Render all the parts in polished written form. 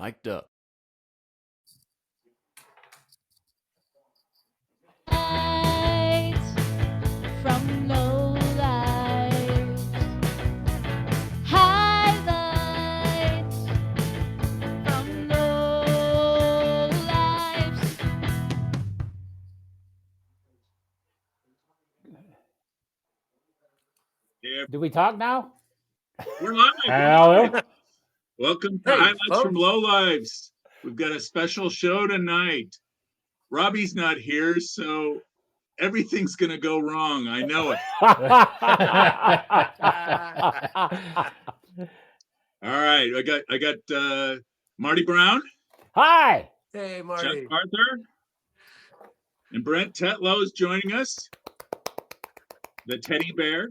Mic'd up. From Lowlifes. Highlights from Lowlifes. Yeah, Do we talk now? we're live. Hello. Welcome to Hey, Highlights folks. from Lowlifes. We've got a special show tonight. Robbie's not here, so everything's going to go wrong. I know it. All right, I got Marty Brown, Hi. Hey, Chuck Marty. Arthur, and Brent Tetlow is joining us. The teddy bear,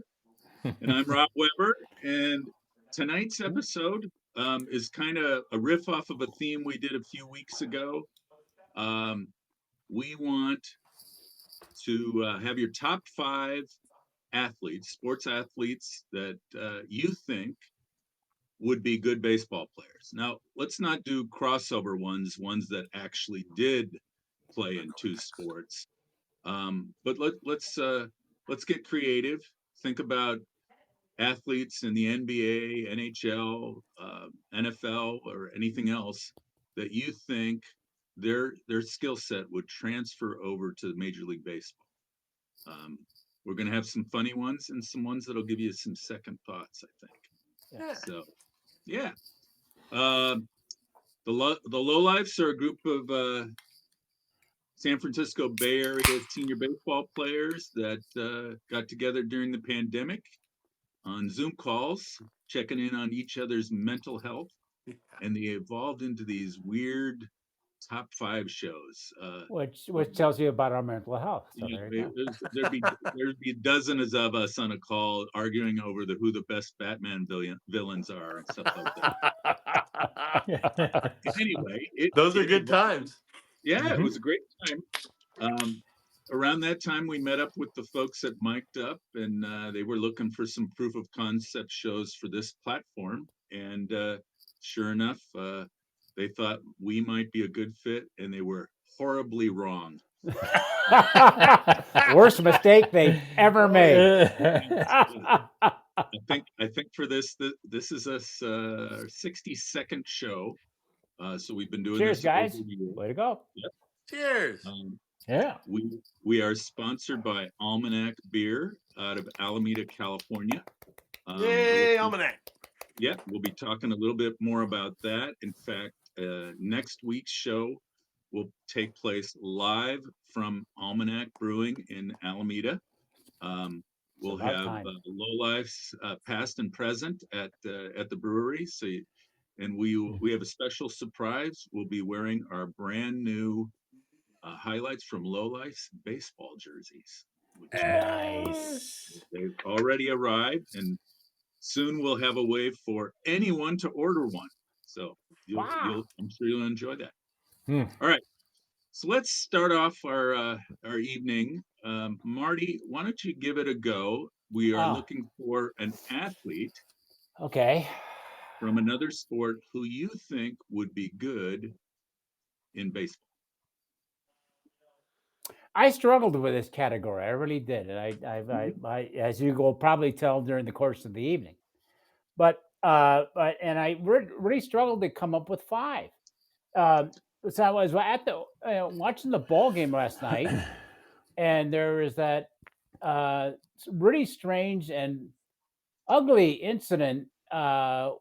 and I'm Rob Weber. And tonight's episode is kind of a riff off of a theme we did a few weeks ago. We want to have your top 5 athletes, sports athletes that you think would be good baseball players. Now, let's not do crossover ones that actually did play in 2 sports. But let's get creative. Think about athletes in the NBA, NHL, NFL, or anything else that you think their skill set would transfer over to Major League Baseball. We're going to have some funny ones and some ones that'll give you some second thoughts, I think. Yeah. So, yeah. The Lowlifes are a group of San Francisco Bay Area senior baseball players that got together during the pandemic on Zoom calls, checking in on each other's mental health, and they evolved into these weird top 5 shows. Which tells you about our mental health. So You there know, you go. there'd be dozens of us on a call arguing over who the best Batman villains are and stuff like that. Anyway, Those are good times. Yeah, it was a great time. Around that time, we met up with the folks at Mic'd Up, and they were looking for some proof of concept shows for this platform. And sure enough, they thought we might be a good fit, and they were horribly wrong. Worst mistake they've ever made. I think for this is a 60-second show. So we've been doing Cheers, this guys. over a year. Way to go. Yep. Cheers. Yeah. We are sponsored by Almanac Beer out of Alameda, California. Yay, Almanac. Yeah, we'll be talking a little bit more about that. In fact, next week's show will take place live from Almanac Brewing in Alameda. We'll have Lowlifes past and present at the brewery. And we have a special surprise. We'll be wearing our brand new highlights from Lowlifes baseball jerseys. Nice. They've already arrived, and soon we'll have a way for anyone to order one. So I'm sure you'll enjoy that. All right. So let's start off our evening. Marty, why don't you give it a go? We are looking for an athlete. Okay. From another sport who you think would be good in baseball. I struggled with this category. I really did. And I as you will probably tell during the course of the evening. But I really struggled to come up with 5. So I was at the watching the ball game last night, and there was that really strange and ugly incident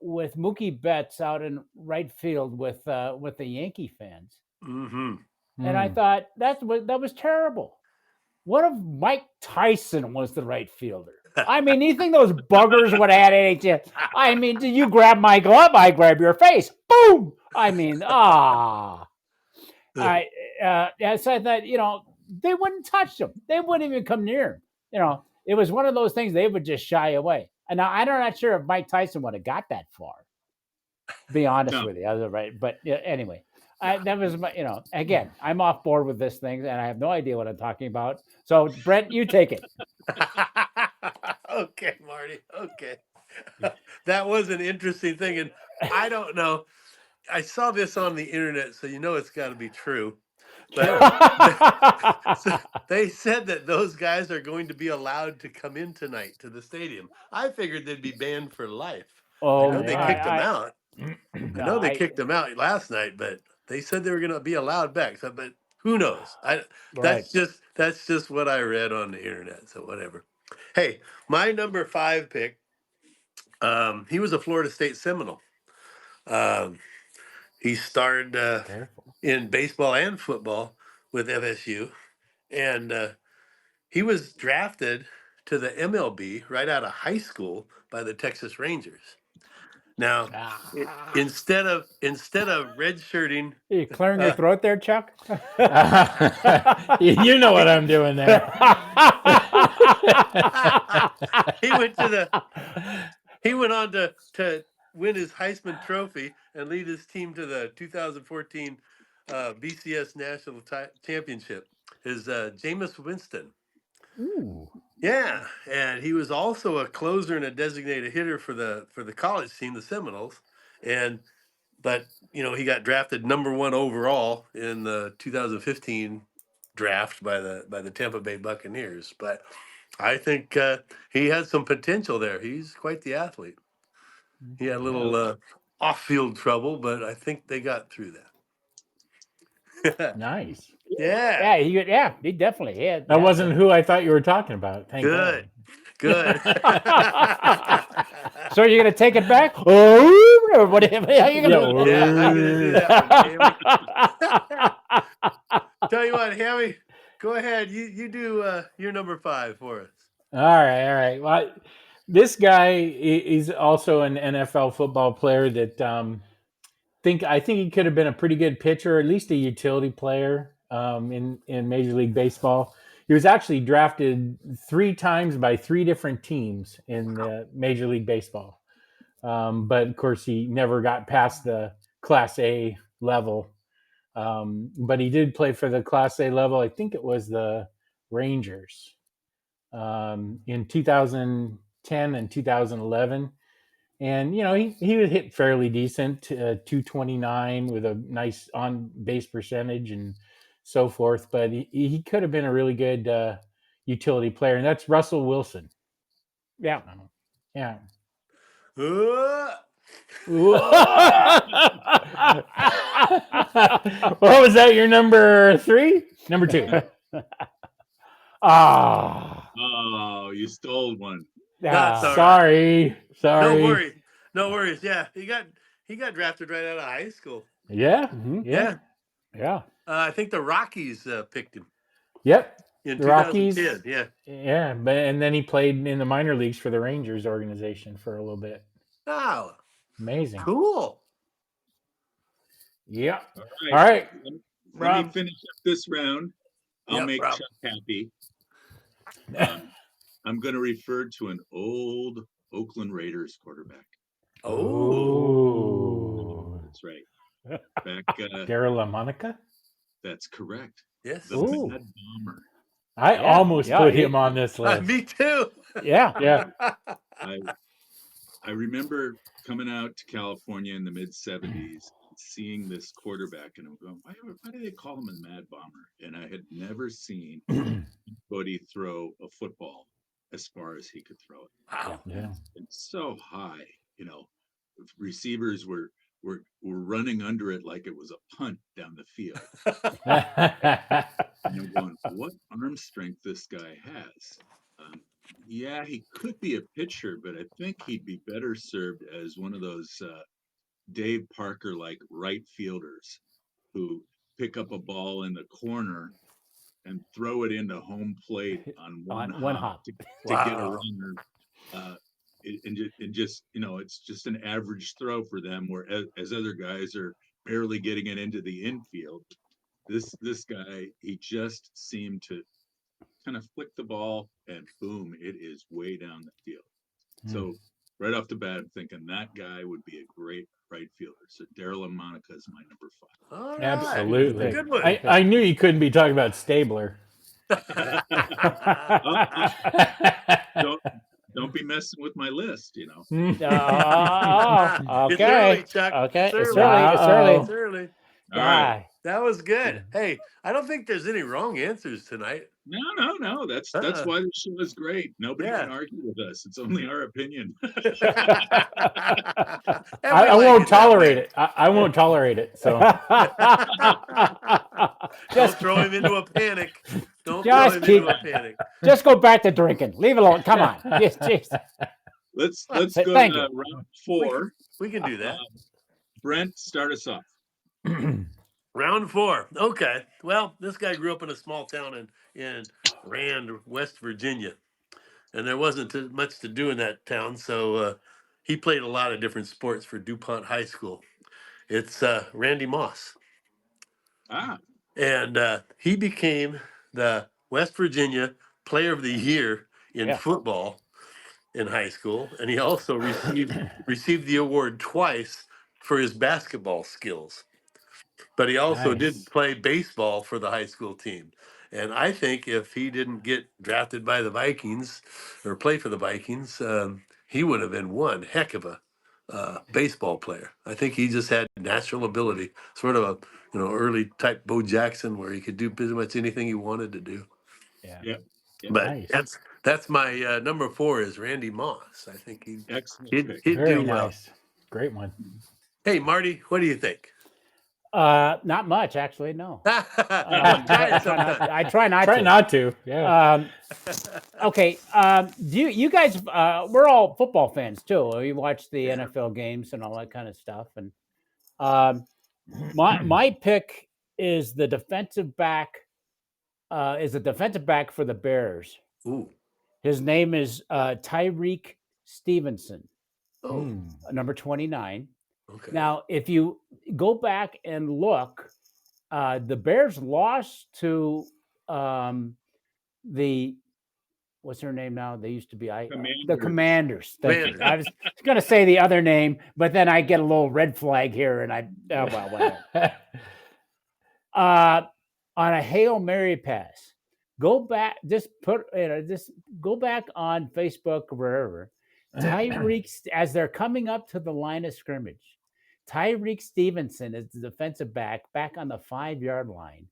with Mookie Betts out in right field with the Yankee fans. Mm-hmm. And I thought that was terrible. What if Mike Tyson was the right fielder? I mean, you think those buggers would have had any chance? I mean, did you grab my glove? I grab your face. Boom! I mean, So I thought, they wouldn't touch him. They wouldn't even come near him. It was one of those things they would just shy away. And now I'm not sure if Mike Tyson would have got that far. To be honest with you, right? But anyway. That was my, again, I'm off board with this thing and I have no idea what I'm talking about. So, Brent, you take it. Okay, Marty. Okay. That was an interesting thing. And I don't know. I saw this on the internet, so you know it's got to be true. Sure. But so they said that those guys are going to be allowed to come in tonight to the stadium. I figured they'd be banned for life. I Oh, know they kicked them out. I know they I- kicked them out last night, but they said they were going to be allowed back. So, but who knows? Right. That's just what I read on the internet. So whatever. Hey, my number 5 pick. He was a Florida State Seminole. Um, he starred Careful. in baseball and football with FSU, and he was drafted to the MLB right out of high school by the Texas Rangers. Now, Ah. instead of redshirting, You clearing your uh, throat there, Chuck? You know what I'm doing there. he went on to win his Heisman Trophy and lead his team to the 2014 BCS National Championship. Is Jameis Winston. Ooh. Yeah, and he was also a closer and a designated hitter for the college team, the Seminoles. But he got drafted number 1 overall in the 2015 draft by the Tampa Bay Buccaneers. But I think he has some potential there. He's quite the athlete. He had a little off-field trouble, but I think they got through that. Nice. Yeah, He definitely had. That wasn't who I thought you were talking about. Thank good. Good. So you're gonna take it back? Oh, or what? How you gonna? God. Yeah, how you gonna do that one, Tell you what, Hammy, go ahead. You do your number 5 for us. All right. Well, this guy is also an NFL football player that I think he could have been a pretty good pitcher, at least a utility player in Major League Baseball. He was actually drafted 3 times by 3 different teams in Major League Baseball, but of course he never got past the Class A level. But he did play for the Class A level. I think it was the Rangers in 2010 and 2011. And, he would hit fairly decent, 229 with a nice on base percentage and so forth. But he could have been a really good utility player. And that's Russell Wilson. Yeah. Yeah. What was that? Your number 3? Number 2. Oh, you stole one. That's all Sorry. No worries. Yeah, he got drafted right out of high school. Yeah. Yeah. Yeah. I think the Rockies picked him Yep. in The Rockies. 2010. Yeah. Yeah, and then he played in the minor leagues for the Rangers organization for a little bit. Oh, Amazing. cool. Yeah. All All right. Let me finish up this round. I'll Yep, make Rob. Chuck happy. I'm going to refer to an old Oakland Raiders quarterback. Oh, That's right. Back, Darryl LaMonica. that's correct. yes. The Ooh. Mad Bomber. I almost put him on this list. Me too. Yeah. Yeah. I remember coming out to California in the mid 70s, seeing this quarterback, and I'm going, why do they call him a Mad Bomber? And I had never seen anybody throw a football as far as he could throw it. Wow. Yeah. And so high, receivers were running under it like it was a punt down the field. And I'm going, what arm strength this guy has. Yeah, he could be a pitcher, but I think he'd be better served as one of those Dave Parker-like right fielders who pick up a ball in the corner and throw it into home plate on one hop to get a runner. And just it's just an average throw for them, where as other guys are barely getting it into the infield. This guy, he just seemed to kind of flick the ball and boom, it is way down the field. So right off the bat, I'm thinking that guy would be a great right fielder. So Darryl LaMonica is my number 5. All right. Absolutely. Good one. I knew you couldn't be talking about Stabler. Don't be messing with my list, Okay. It's early, Chuck. Okay. It's It's early. early. It's early. It's early. All right. Ah, That was good. Hey, I don't think there's any wrong answers tonight. No. That's why the show is great. Nobody Yeah. can argue with us. It's only our opinion. I won't tolerate it. I won't tolerate it. So Don't throw him into a panic. Don't throw Just him keep- into a panic. just go back to drinking. Leave it alone. Come on. Jeez. Let's Say go thank to you. round 4. We can do that. Brent, start us off. Round 4. Okay. Well, this guy grew up in a small town in Rand, West Virginia, and there wasn't much to do in that town, so he played a lot of different sports for DuPont High School. It's Randy Moss, Ah, and he became the West Virginia Player of the Year in Yeah. football in high school, and he also received the award twice for his basketball skills. But he also did Nice. play baseball for the high school team. And I think if he didn't get drafted by the Vikings or play for the Vikings, he would have been one heck of a baseball player. I think he just had natural ability, sort of a early type Bo Jackson, where he could do pretty much anything he wanted to do. Yeah. yep. But Nice. that's my number 4 is Randy Moss. I think Excellent he'd pick. do Very well. nice. Great one. Hey, Marty, what do you think? Not much, actually. No. Try it sometime. I try not Try to. not to. Yeah. Okay. Do you guys? We're all football fans too. We watch the Yeah. NFL games and all that kind of stuff. And my pick is the defensive back. Is a defensive back for the Bears. Ooh. His name is Tyreek Stevenson, Oh, number 29. okay. Now, if you go back and look, the Bears lost to the what's their name now? They used to be the Commanders. Thank you. I was going to say the other name, but then I get a little red flag here, and whatever. On a Hail Mary pass, go back. Just go back on Facebook or wherever. Tyreek, as they're coming up to the line of scrimmage, Tyreek Stevenson is the defensive back on the 5-yard line,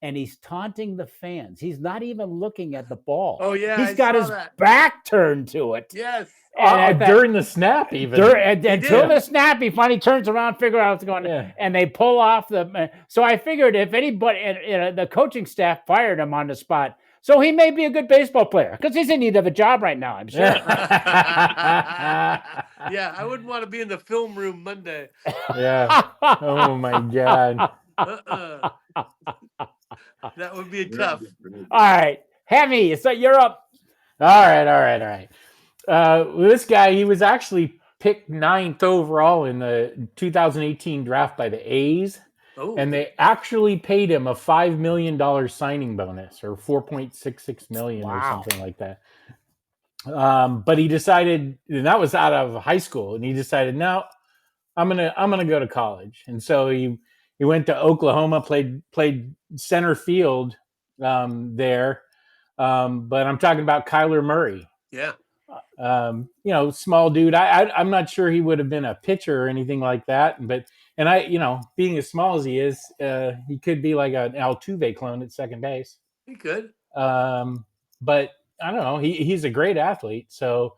and he's taunting the fans. He's not even looking at the ball. Oh, yeah, he's I got saw his that. back turned to it. Yes. And During the snap, even. Until the snap, he finally turns around, figure out what's going on, Yeah. and they pull off the. So I figured if anybody, the coaching staff fired him on the spot, so he may be a good baseball player because he's in need of a job right now. I'm sure. Yeah, I wouldn't want to be in the film room Monday. Yeah. Oh my God. That would be tough. All right, Hemi, so you're up. All right. This guy, he was actually picked 9th overall in the 2018 draft by the A's. Oh, And they actually paid him a $5 million signing bonus, or $4.66 million or something like that. But he decided, and that was out of high school, and he decided, no, I'm gonna go to college. And so he went to Oklahoma, played center field there. But I'm talking about Kyler Murray. yeah. Small dude. I'm not sure he would have been a pitcher or anything like that. But being as small as he is, he could be like an Altuve clone at second base. He could. But I don't know. He's a great athlete, so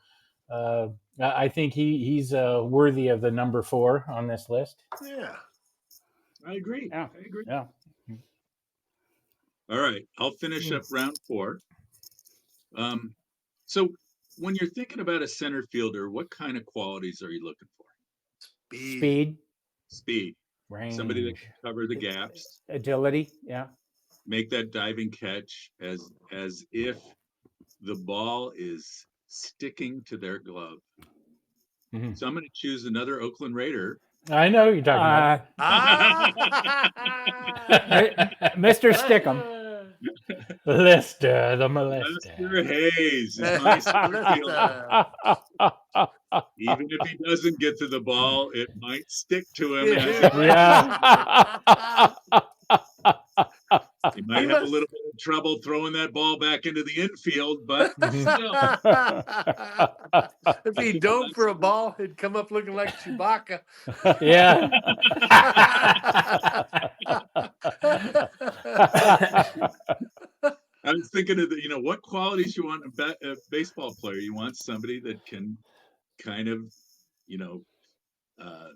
I think he's worthy of the number 4 on this list. Yeah. I agree. Yeah. I agree. Yeah. All right, I'll finish up round 4. So when you're thinking about a center fielder, what kind of qualities are you looking for? Speed, range, somebody that can cover the gaps, agility. Yeah. make that diving catch as if the ball is sticking to their glove. Mhm. So I'm going to choose another Oakland Raider. I know who you're talking about. Mr. Stickum. Lister, the molester. Lester Hayes is my center fielder. Even if he doesn't get to the ball, it might stick to him. As Yeah. he might have a little bit of trouble throwing that ball back into the infield, but Mhm. still. If he dove for a ball, it'd come up looking like Chewbacca. Yeah. I was thinking of what qualities you want in a baseball player. You want somebody that can kind of, uh,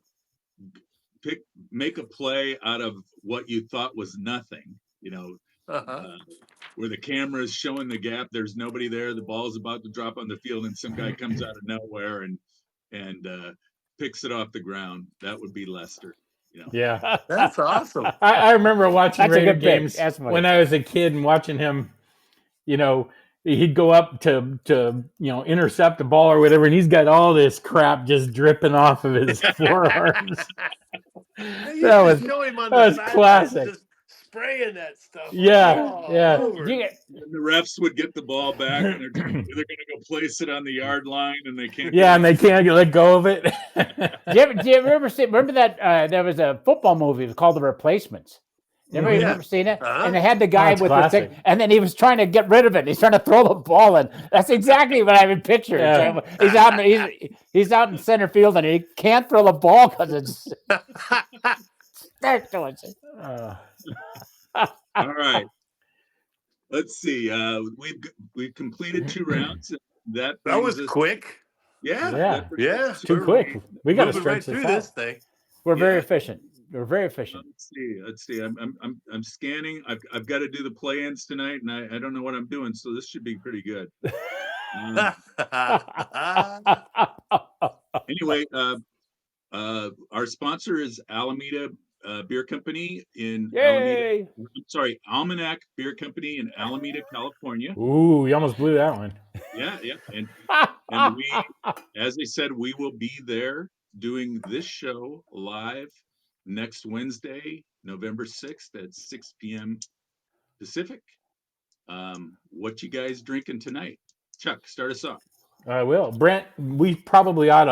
make a play out of what you thought was nothing. Uh-huh. Where the camera is showing the gap, there's nobody there. The ball's about to drop on the field, and some guy comes out of nowhere and picks it off the ground. That would be Lester. Yeah. That's awesome. I remember watching That's a Raider good pick. games That's funny. when I was a kid and watching him, he'd go up to intercept the ball or whatever, and he's got all this crap just dripping off of his forearms. They used That to was show him on that the was sidelines classic. just spraying that stuff Yeah, all yeah. over. And the refs would get the ball back, and they're going to go place it on the yard line, and they can't. Yeah, and they can't let go of it. Do you remember that there was a football movie called The Replacements? Mhm. Remember seeing it? Uh-huh. And they had the guy it's with classic. the thing, and then he was trying to get rid of it. He's trying to throw the ball in. That's exactly what I would picture. Yeah. He's out in center field, and he can't throw the ball because it's Uh, All right. Let's see. We've completed 2 rounds. That That was brings us- quick. Yeah. Yeah. that brings Yeah. us to- too quick. We got to Moving stretch right through this out. this thing. We're very Yeah. efficient. We're very efficient. Let's see. I'm scanning. I've got to do the play-ins tonight, and I don't know what I'm doing, so this should be pretty good. Anyway, our sponsor is Alameda Beer Company in Alameda. Yay! I'm sorry, Almanac Beer Company in Alameda, California. Ooh, you almost blew that one. Yeah, and we, as I said, we will be there doing this show live next Wednesday, November 6th at 6 p.m. Pacific. What you guys drinking tonight? Chuck, start us off. I will. Brent, we probably ought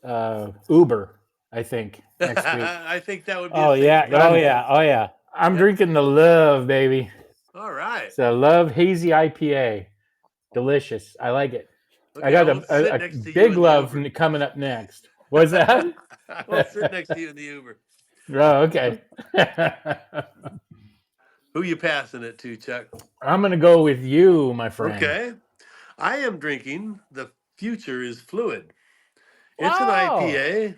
to Uber, I think, next week. I think that would be. Oh a thing. yeah! But Oh I'm- yeah! Oh yeah! I'm drinking the Love, baby. All right. It's a Love Hazy IPA. Delicious. I like it. Okay, I got will sit a next to you big in the Love Uber. coming up next. What's that? I'll sit next to you in the Uber. Oh, okay. Who you passing it to, Chuck? I'm going to go with you, my friend. Okay. I am drinking The Future is Fluid. It's an Wow. IPA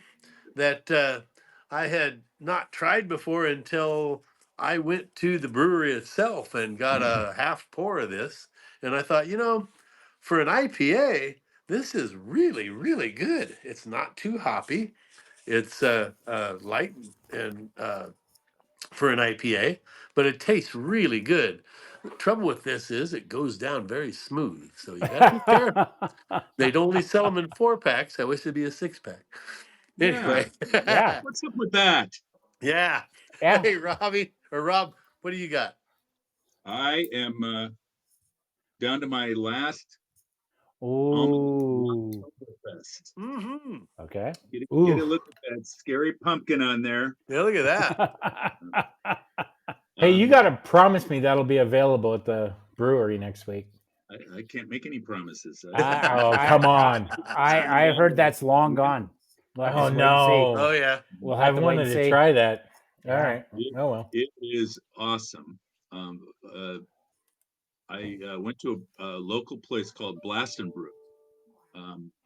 that I had not tried before until I went to the brewery itself and got a half pour of this. And I thought, for an IPA, this is really, really good. It's not too hoppy. It's light and for an IPA, but it tastes really good. The trouble with this is it goes down very smooth. So you got to be careful. They don't only sell them in 4-packs. I wish it'd be a 6-pack. Anyway. Yeah. What's up with that? Yeah. Yeah. Hey, Robbie or Rob, what do you got? I am down to my last Ooh. Oktoberfest. Mm-hmm. Okay. Get Ooh. a look at that scary pumpkin on there. Yeah, look at that. Hey, you got to promise me that'll be available at the brewery next week. I can't make any promises. Oh, come on. I heard that's long gone. We'll have to Oh, wait and see. no. Oh, yeah. We'll I have to wait wanted and to see. try that. All Yeah. right. Oh, well. It is awesome. I went to a local place called Blast and Brew.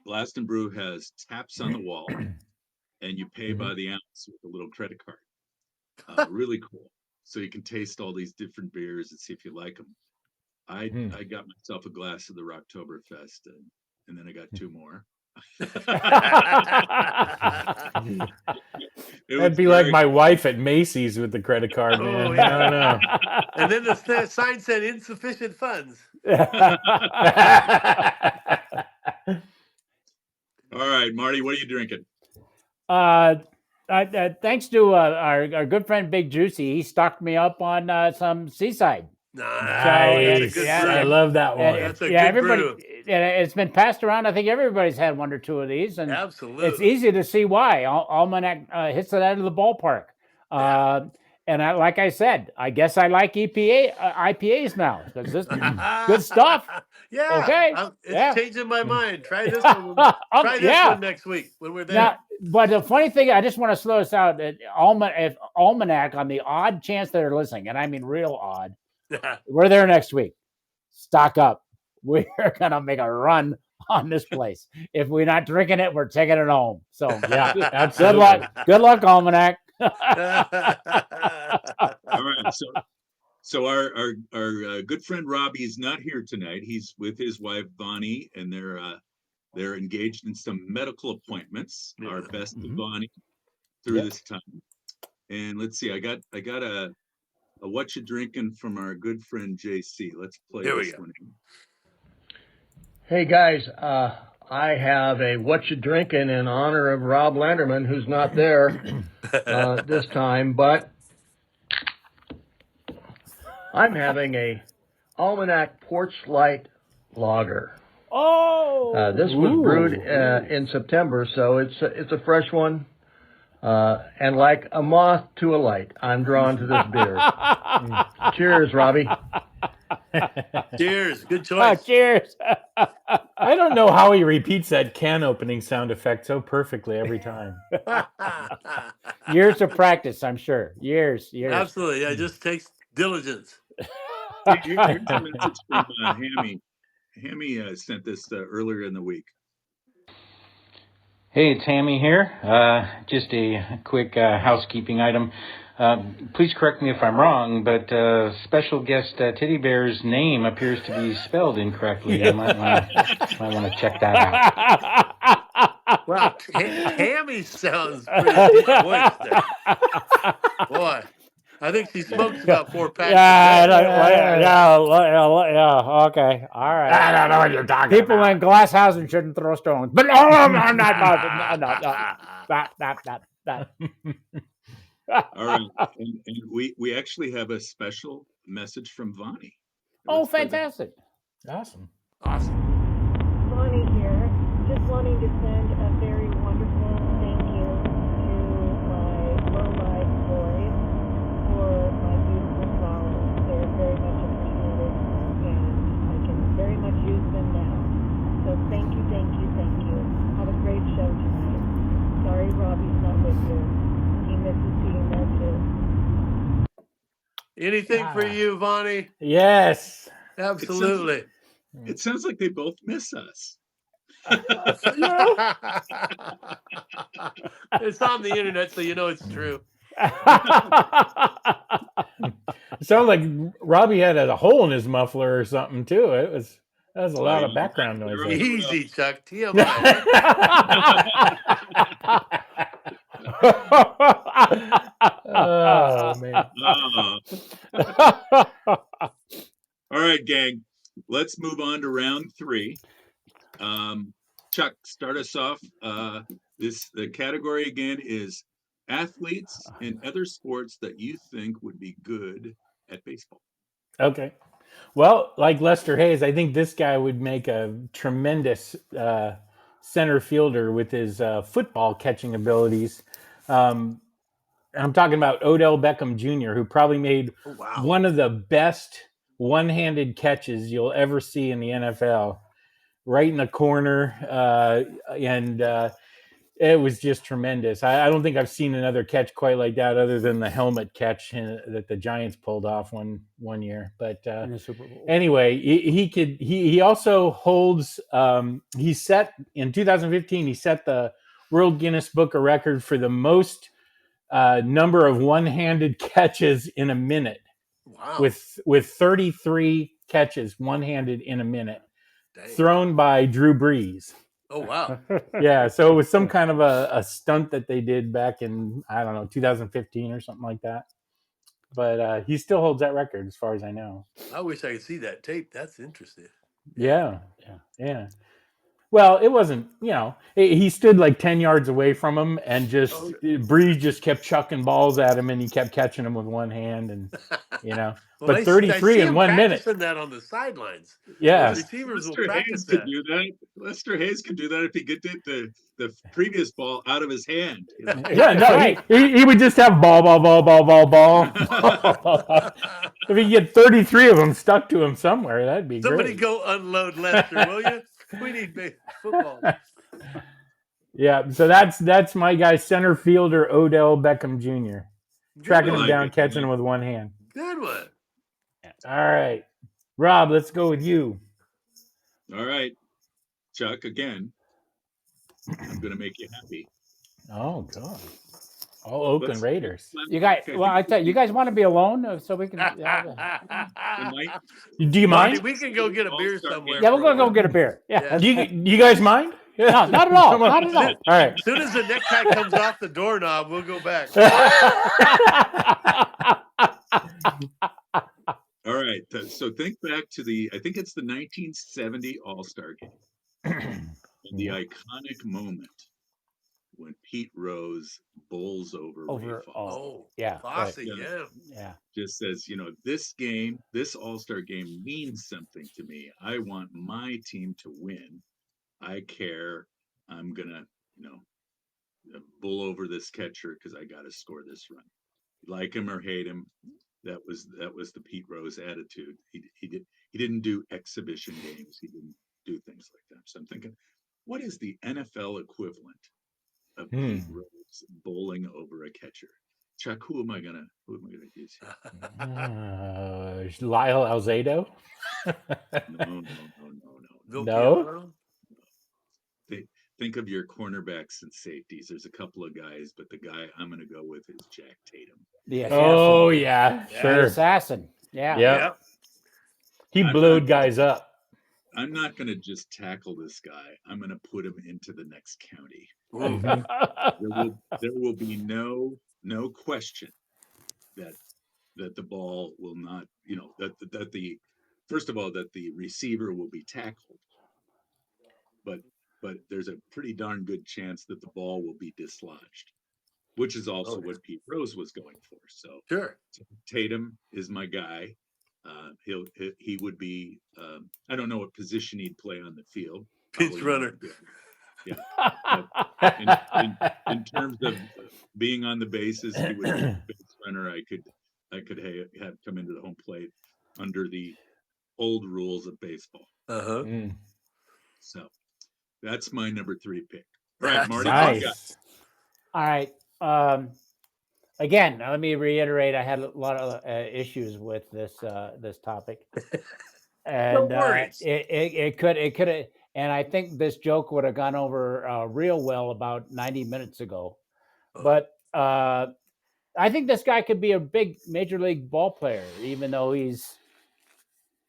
Blast and Brew has taps on the wall, and you pay by the ounce with a little credit card. Really cool. So you can taste all these different beers and see if you like them. I got myself a glass of the Rocktoberfest, and then I got 2 more. That'd be like my wife at Macy's with the credit card, man. Oh, yeah. I don't know. And then the sign said insufficient funds. All right, Marty, what are you drinking? Thanks to our good friend Big Juicy, he stocked me up on some Seaside. That's a Nice. good Yeah, brew. I love that one. That's a yeah, good everybody. brew. It's been passed around. I think everybody's had 1 or 2 of these, and Absolutely. it's easy to see why. Almanac hits it out of the ballpark. And like I said, I guess I like IPAs now because this good stuff. Yeah. Okay. It's changing my mind. Try this one. Try this one next week when we're there. Now, but the funny thing, I just want to slow this out. Almanac, on the odd chance that they're listening, and I mean real odd, we're there next week. Stock up. We're gonna make a run on this place. If we're not drinking it, we're taking it home. So Yeah, good absolutely. luck. Good luck, Almanac. All right. So our good friend Robbie is not here tonight. He's with his wife Bonnie, and they're engaged in some medical appointments. Our best to Bonnie through this time. And let's see, I got a what you drinking from our good friend JC. Let's play this one. Hey guys, I have a what you drinking in honor of Rob Landerman, who's not there this time, but I'm having a Almanac Porch Light Lager. Oh, this was brewed in September, so it's a fresh one. And like a moth to a light, I'm drawn to this beer. Cheers, Robbie. Cheers. Good choice. Cheers. I don't know how he repeats that can opening sound effect so perfectly every time. Years of practice, I'm sure. Years. Absolutely. Yeah, it just takes diligence. Here's a message from Hammy. Hammy sent this earlier in the week. Hey, it's Hammy here. Just a quick housekeeping item. Please correct me if I'm wrong, but special guest Teddy Bear's name appears to be spelled incorrectly. I might want to check that out. Wow, Hammy sounds pretty deep voice there. Boy, I think she smokes about 4 packs. Yeah, okay, all right. I don't know what you're talking People about. in Glasshausen shouldn't throw stones, but no, I'm not. That. All right, and we actually have a special message from Vonnie. Oh, fantastic! Awesome. Bonnie here. Just wanting to send a very wonderful thank you to my Lowlifes boys for my beautiful flowers. They're very much appreciated, and I can very much use them now. So thank you, thank you, thank you. Have a great show tonight. Sorry Robbie's not with you. He misses being there too. Anything for you, Vonnie? Yes. Absolutely. It sounds like they both miss us. It's on the internet, so you know it's true. It sounded like Robbie had a hole in his muffler or something too. That was a lot of background noise. Easy, Chuck. TMI. Oh man. All right, gang. Let's move on to round 3. Chuck, start us off. The category again is athletes in other sports that you think would be good at baseball. Okay. Well, like Lester Hayes, I think this guy would make a tremendous center fielder with his football catching abilities. I'm talking about Odell Beckham Jr., who probably made one of the best one-handed catches you'll ever see in the NFL, right in the corner, and it was just tremendous. I don't think I've seen another catch quite like that, other than the helmet catch that the Giants pulled off one year. But in the Super Bowl. Anyway, he also holds. He set in 2015. He set the World Guinness Book of Record for the most number of one-handed catches in a minute. Wow. With 33 catches one-handed in a minute, thrown by Drew Brees. Oh, wow. Yeah, so it was some kind of a stunt that they did back in, I don't know, 2015 or something like that. But he still holds that record as far as I know. I wish I could see that tape. That's interesting. Yeah. Well, it wasn't, he stood like 10 yards away from him and just Breeze just kept chucking balls at him and he kept catching them with one hand and Well, but I 33 see in him 1 minute. practicing that on the sidelines. Yeah. Those receivers will Lester practice Hayes could that. do that. Lester Hayes could do that if he could get the previous ball out of his hand. Yeah, no, Right. he would just have ball. If he could get 33 of them stuck to him somewhere, that'd be Somebody great. go unload Lester, will you? We need football. Yeah, so that's my guy, center fielder Odell Beckham Jr. Tracking I him like down, it. catching him with one hand. Good one. All right, Rob, let's go with you. All right, Chuck. Again, I'm going to make you happy. Oh God, all Oakland Raiders. You guys, well, I tell you, you guys want to be alone so we can. Do you Marty, mind? we can go get a beer somewhere. Yeah, we're gonna go get a beer. Yeah. Do you guys mind? No, not at all. Not at all. All right. As soon as the necktie comes off the doorknob, we'll go back. All right. So think back to I think it's the 1970 All-Star game. The iconic moment when Pete Rose bowls over Ray Foster. Yeah. Fosse, right. Yeah. Just says, this game, this All-Star game means something to me. I want my team to win. I care. I'm going to, bull over this catcher because I got to score this run. Like him or hate him, that was the Pete Rose attitude. He didn't do exhibition games. He didn't do things like that. So I'm thinking, what is the NFL equivalent of Pete Rose bowling over a catcher? Chuck, who am I gonna use here? Lyle Alzado? No. Think of your cornerbacks and safeties. There's a couple of guys, but the guy I'm going to go with is Jack Tatum. The assassin. Yeah, sure. The assassin. Yeah. Yep. He blowed guys up. I'm not going to just tackle this guy. I'm going to put him into the next county. There will be no question that the ball will not, that the first of all that the receiver will be tackled, but there's a pretty darn good chance that the ball will be dislodged, which is also what Pete Rose was going for. So sure, Tatum is my guy. He would be. I don't know what position he'd play on the field. Pinch runner. Yeah. In terms of being on the bases, he would be a base runner. I could have come into the home plate under the old rules of baseball. So that's my number 3 pick. Right, Marty. Nice. All right. Again, let me reiterate. I had a lot of issues with this topic, and it could have. And I think this joke would have gone over real well about 90 minutes ago. But I think this guy could be a big major league ball player, even though he's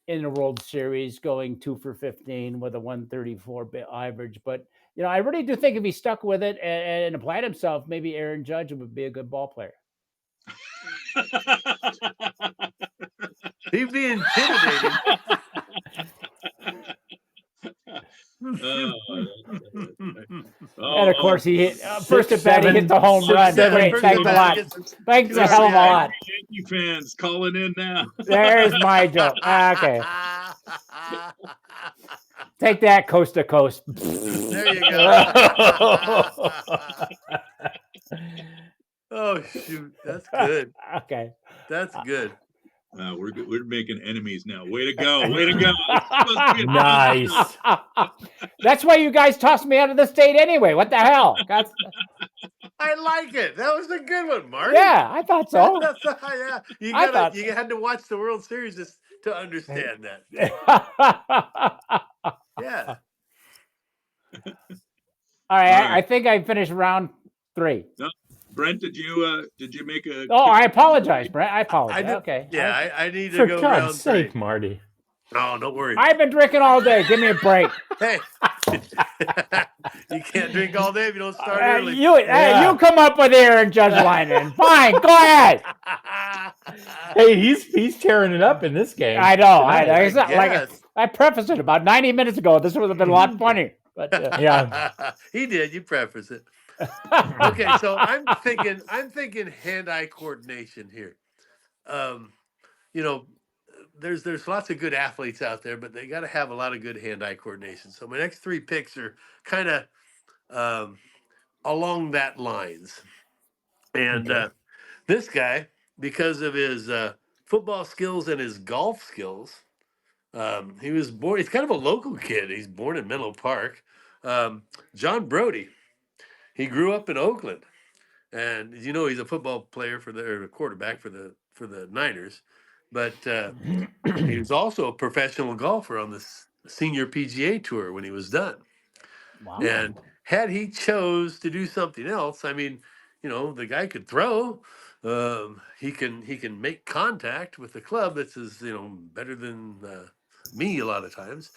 in the World Series going 2 for 15 with a 134 average. But, I really do think if he stuck with it and applied himself, maybe Aaron Judge would be a good ball player. He'd be intimidating. And of course, he hit first at bat. He hit the home run. Great, thanks a lot. Thanks a hell of a lot. Yankee fans calling in now. There's my joke. Okay, take that, coast to coast. There you go. Oh shoot, that's good. Okay, that's good. We're making enemies now. Way to go! Way to go! Nice. That's why you guys tossed me out of the state anyway. What the hell? I like it. That was a good one, Marty. Yeah, I thought so. Yeah, you had to watch the World Series to understand that. Yeah. All right, I think I finished round 3. No. Brent, did you make a? Oh, I apologize, Brent. I apologize. Okay. Yeah, I need to For go God's round 3. sake, Marty. Oh, don't worry. I've been drinking all day. Give me a break. Hey, you can't drink all day if you don't start early. You come up with Aaron Judge lineman. Fine, go ahead. Hey, he's tearing it up in this game. I know. Tonight. It's not like I prefaced it about 90 minutes ago. This would have been a lot funny. But Yeah. He did. You preface it. Okay, so I'm thinking hand-eye coordination here. You know, there's lots of good athletes out there, but they got to have a lot of good hand-eye coordination. So my next three picks are kind of along that lines. And Okay. this guy, because of his football skills and his golf skills, he was born. He's kind of a local kid. He's born in Menlo Park. John Brody. He grew up in Oakland, and you know he's a football player or a quarterback for the Niners, but he was also a professional golfer on the senior PGA tour when he was done. wow. And had he chose to do something else, I mean, you know, the guy could throw. He can make contact with the club that's better than me a lot of times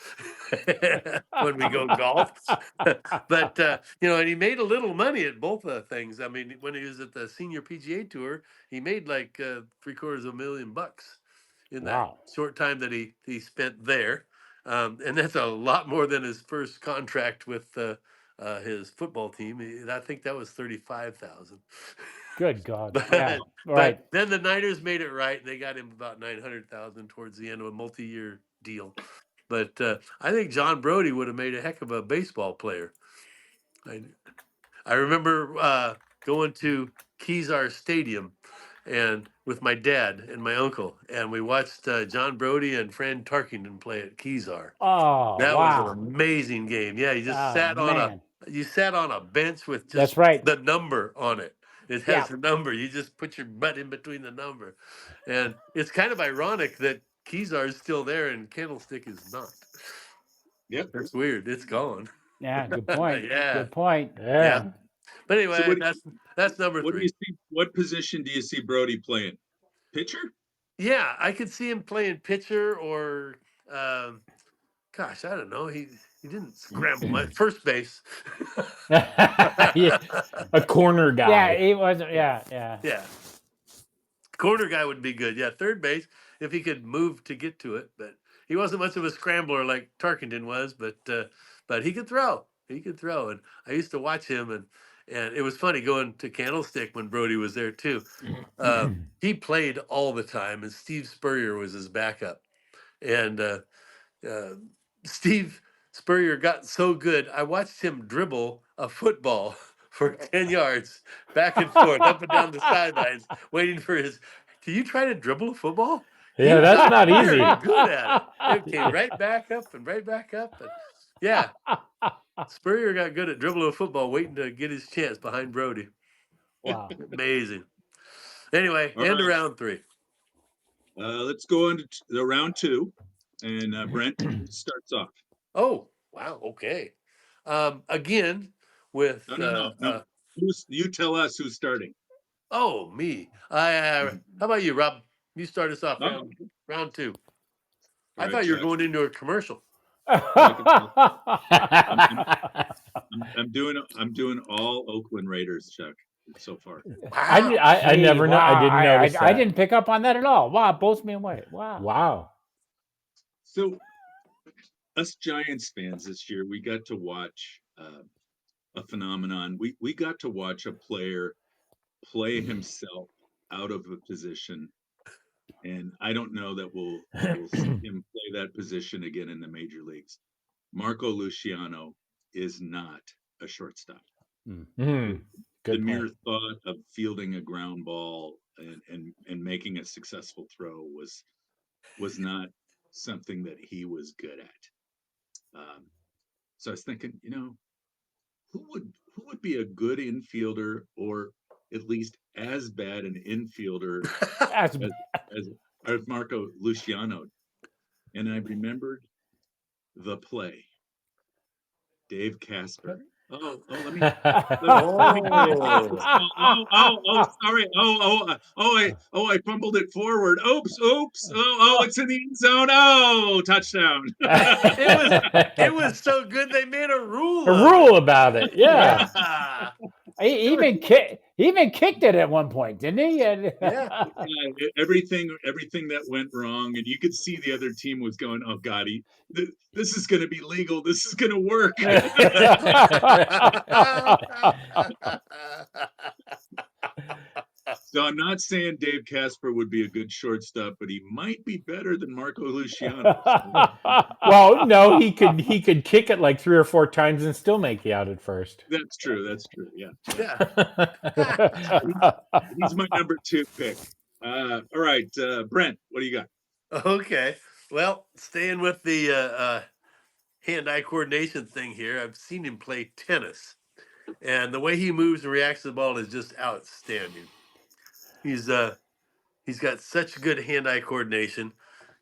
when we go golf. But and he made a little money at both things. I mean, when he was at the senior PGA tour, he made like $750,000 in that Wow. short time that he spent there. And that's a lot more than his first contract with his football team. I think that was 35,000. Good God. But Yeah. but Right. then the Niners made it right. They got him about 900,000 towards the end of a multi-year deal. But I think John Brody would have made a heck of a baseball player. I remember going to Kezar Stadium and with my dad and my uncle, and we watched John Brody and Fran Tarkington play at Kezar. Oh, That was an wow. amazing game. Yeah, Oh, man. you sat on a bench with That's just right. the number on it. It Yeah. has a number. You just put your butt in between the number. And it's kind of ironic that Kezar is still there and Candlestick is not. Yep. That's weird. It's gone. Yeah. Good point. Yeah. Good point. Yeah. Yeah. But So anyway, that's number what do you 3. see? What position do you see Brody playing? Pitcher? Yeah, I could see him playing pitcher or gosh, I don't know. He didn't scramble much. First base. Yeah, a corner guy. Yeah, he wasn't. Yeah. Yeah. Yeah. Corner guy would be good. Yeah, third base if he could move to get to it, but he wasn't much of a scrambler like Tarkington was. But he could throw. He could throw, and I used to watch him, and it was funny going to Candlestick when Brody was there too. He played all the time, and Steve Spurrier was his backup, and Steve Spurrier got so good. I watched him dribble a football for 10 yards back and forth, up and down the sidelines, waiting for his. Can you try to dribble a football? Yeah, that's not Very easy. good at it. It came right back up and right back up. And yeah, Spurrier got good at dribbling a football, waiting to get his chance behind Brody. Wow. Amazing. Anyway, All end of right. round 3. Let's go into the round 2, and Brent starts off. Oh, wow. Okay. Again, with No. You tell us who's starting. oh, me. How about you, Rob? You start us off Oh. round 2. All I right, thought you were Chuck. going into a commercial. I'm doing all Oakland Raiders, Chuck, so far. Wow. I Gee, never know. wow. I didn't notice I that. didn't pick up on that at all. Wow, it blows me away. Wow. Wow. So, us Giants fans this year, we got to watch a phenomenon. We got to watch a player play himself out of a position, and I don't know that we'll see him play that position again in the major leagues. Marco Luciano is not a shortstop. Mm, The good mere point. thought of fielding a ground ball and making a successful throw was not something that he was good at. So I was thinking, who would be a good infielder, or at least as bad an infielder That's as Marco Luciano? And I remembered the play, Dave Casper. Oh, let me Oh. sorry. I fumbled it forward. Oops. It's in the end zone. Oh, touchdown. It was so good they made a rule. A rule about it. Yeah. Yeah. even He even kicked it at one point, didn't he? Yeah. Everything that went wrong, and you could see the other team was going, "Oh God, this is going to be legal. This is going to work." So I'm not saying Dave Casper would be a good shortstop, but he might be better than Marco Luciano. Well, no, he could kick it like 3 or 4 times and still make you out at first. That's true. That's true. Yeah. Yeah. He's my number 2 pick. All right, Brent, what do you got? Okay. Well, staying with the hand-eye coordination thing here, I've seen him play tennis, and the way he moves and reacts to the ball is just outstanding. He's got such good hand-eye coordination.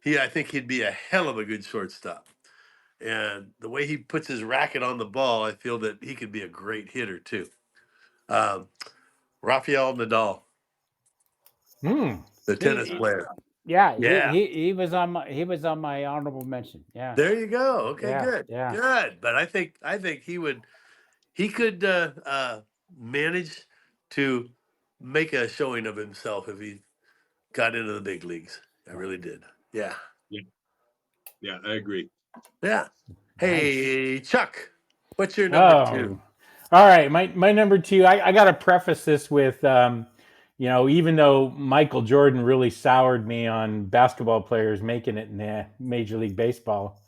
I think he'd be a hell of a good shortstop. And the way he puts his racket on the ball, I feel that he could be a great hitter too. Rafael Nadal, the tennis player. Yeah, Yeah. he was on my honorable mention. Yeah. There you go. Okay, Yeah, good. yeah. Good. But I think he could manage to make a showing of himself if he got into the big leagues. I really did. Yeah. Yeah, I agree. Yeah. Hey, Chuck, what's your number 2? All right, my number 2. I got to preface this with, even though Michael Jordan really soured me on basketball players making it in Major League Baseball,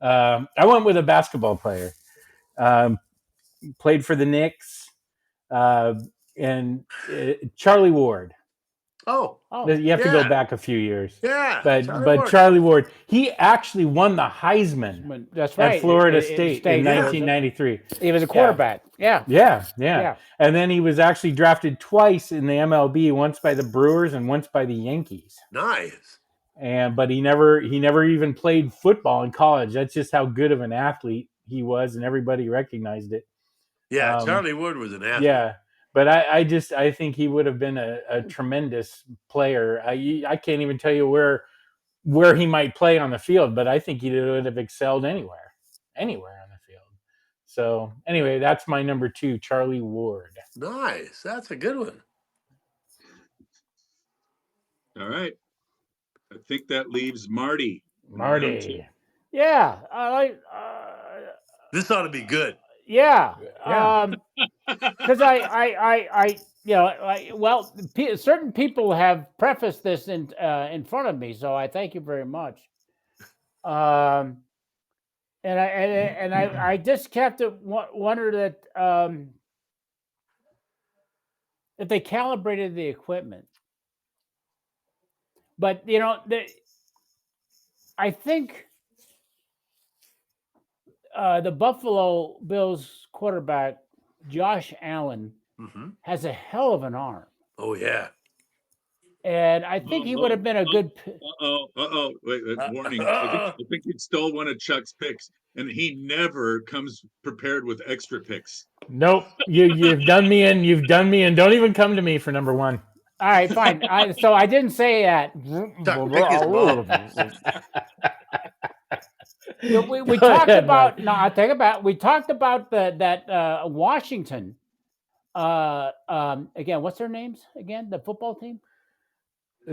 I went with a basketball player. Played for the Knicks, and Charlie Ward. Oh, You have to go back a few years. Yeah. But Charlie Ward, he actually won the Heisman. That's right. At Florida State in 1993. He was a quarterback. Yeah. Yeah. And then he was actually drafted twice in the MLB, once by the Brewers and once by the Yankees. Nice. But he never even played football in college. That's just how good of an athlete he was, and everybody recognized it. Yeah, Charlie Ward was an athlete. Yeah. But I think he would have been a tremendous player. I can't even tell you where he might play on the field, but I think he would have excelled anywhere on the field. So anyway, that's my number 2, Charlie Ward. Nice. That's a good one. All right. I think that leaves Marty. Yeah. This ought to be good. Yeah. Because certain people have prefaced this in front of me, so I thank you very much. And I just have to wonder that if they calibrated the equipment, but I think the Buffalo Bills quarterback Josh Allen has a hell of an arm. Oh yeah. And I think he would have been a good. Wait, warning! I think he stole one of Chuck's picks, and he never comes prepared with extra picks. Nope, you've done me in. You've done me in. Don't even come to me for number 1. All right, fine. So I didn't say that. Chuck, pick his ball. We talked about. No, I think about. We talked about that Washington. Again, what's their names again? The football team.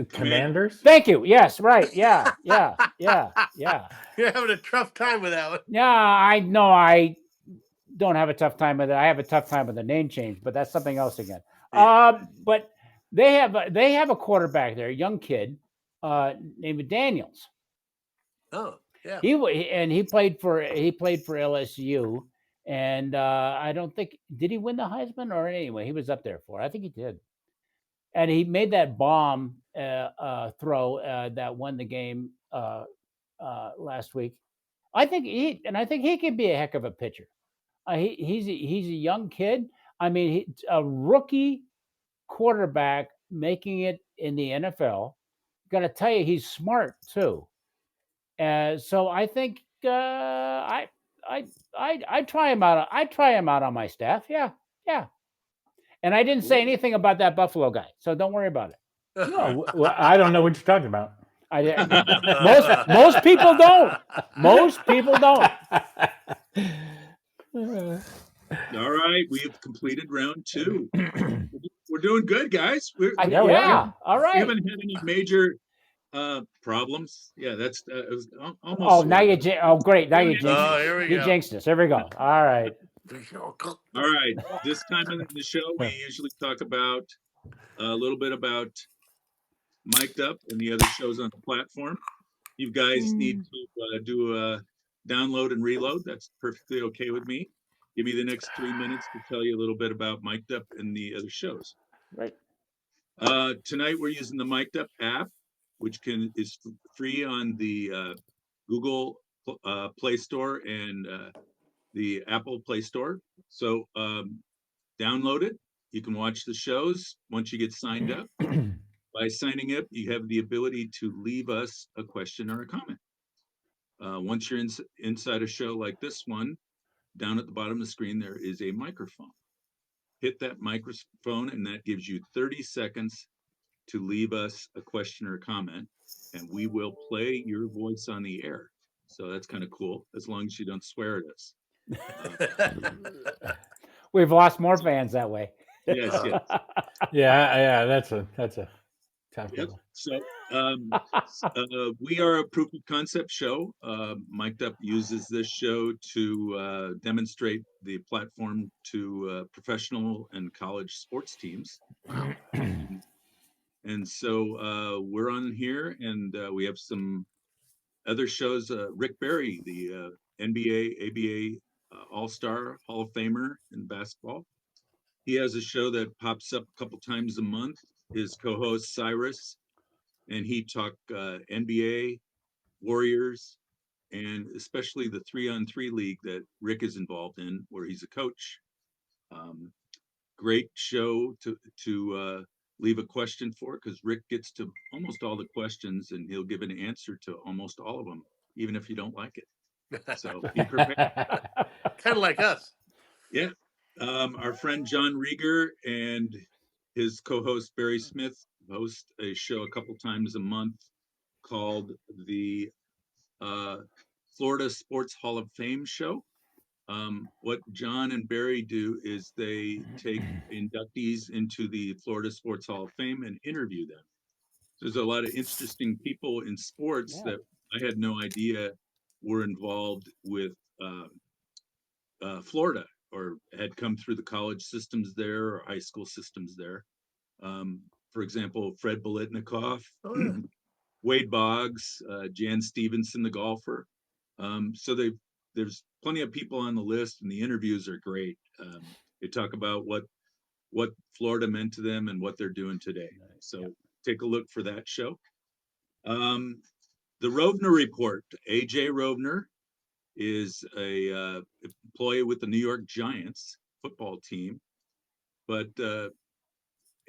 Commanders. Thank you. Yes, right. Yeah. You're having a tough time with that one. Yeah, I know. I don't have a tough time with it. I have a tough time with the name change, but that's something else again. Yeah. But they have a quarterback there, a young kid named Daniels. Oh, yeah. He played for LSU, and I don't think did he win the Heisman or anyway he was up there for it. I think he did, and he made that bomb throw that won the game last week. I think he could be a heck of a pitcher. He's a young kid. I mean, a rookie quarterback making it in the NFL. Got to tell you, he's smart too. So I think I try him out. I try him out on my staff. Yeah. And I didn't say anything about that Buffalo guy, so don't worry about it. No, well, I don't know what you're talking about. Most people don't. Most people don't. All right, we have completed round 2. What we're doing good, guys. Yeah, we are. All We right. haven't had any major problems. Yeah, that's it was almost. Oh, now sorted. you. Oh, great. Now you Yeah. jinxed Oh, us. here we You go. jinxed us. Here we go. All right. All right. This time in the show, we usually talk about a little bit about Mic'd Up and the other shows on the platform. You guys need to do a download and reload. That's perfectly okay with me. Give me the next 3 minutes to tell you a little bit about Mic'd Up and the other shows. Right. Tonight we're using the Mic'd Up app, which is free on the Google Play Store and the Apple Play Store. So download it. You can watch the shows once you get signed up. By signing up, you have the ability to leave us a question or a comment. Once you're inside a show like this one, down at the bottom of the screen, there is a microphone. Hit that microphone, and that gives you 30 seconds to leave us a question or a comment, and we will play your voice on the air. So that's kind of cool, as long as you don't swear at us. We've lost more fans that way. Yes, yes. Yeah, that's a tough Yep. one. So we are a proof of concept show. Mic'd Up uses this show to demonstrate the platform to professional and college sports teams. Wow. And so we're on here, and we have some other shows. Rick Barry, the NBA, ABA All-Star Hall of Famer in basketball. He has a show that pops up a couple times a month. His co-host Cyrus, and he talk NBA, Warriors, and especially the 3-on-3 league that Rick is involved in, where he's a coach. Great show to leave a question for, because Rick gets to almost all the questions, and he'll give an answer to almost all of them, even if you don't like it. So be prepared. Kind of like us. Yeah. Our friend John Rieger and his co-host Barry Smith host a show a couple times a month called the Florida Sports Hall of Fame show. What John and Barry do is they take inductees into the Florida Sports Hall of Fame and interview them. There's a lot of interesting people in sports that I had no idea were involved with Florida or had come through the college systems there or high school systems there. For example, Fred Bolitnikoff, Oh, yeah. Wade Boggs, Jan Stevenson, the golfer. So there's plenty of people on the list, and the interviews are great. They talk about what Florida meant to them and what they're doing today. So take a look for that show. The Rovner Report. AJ Rovner is a employee with the New York Giants football team, but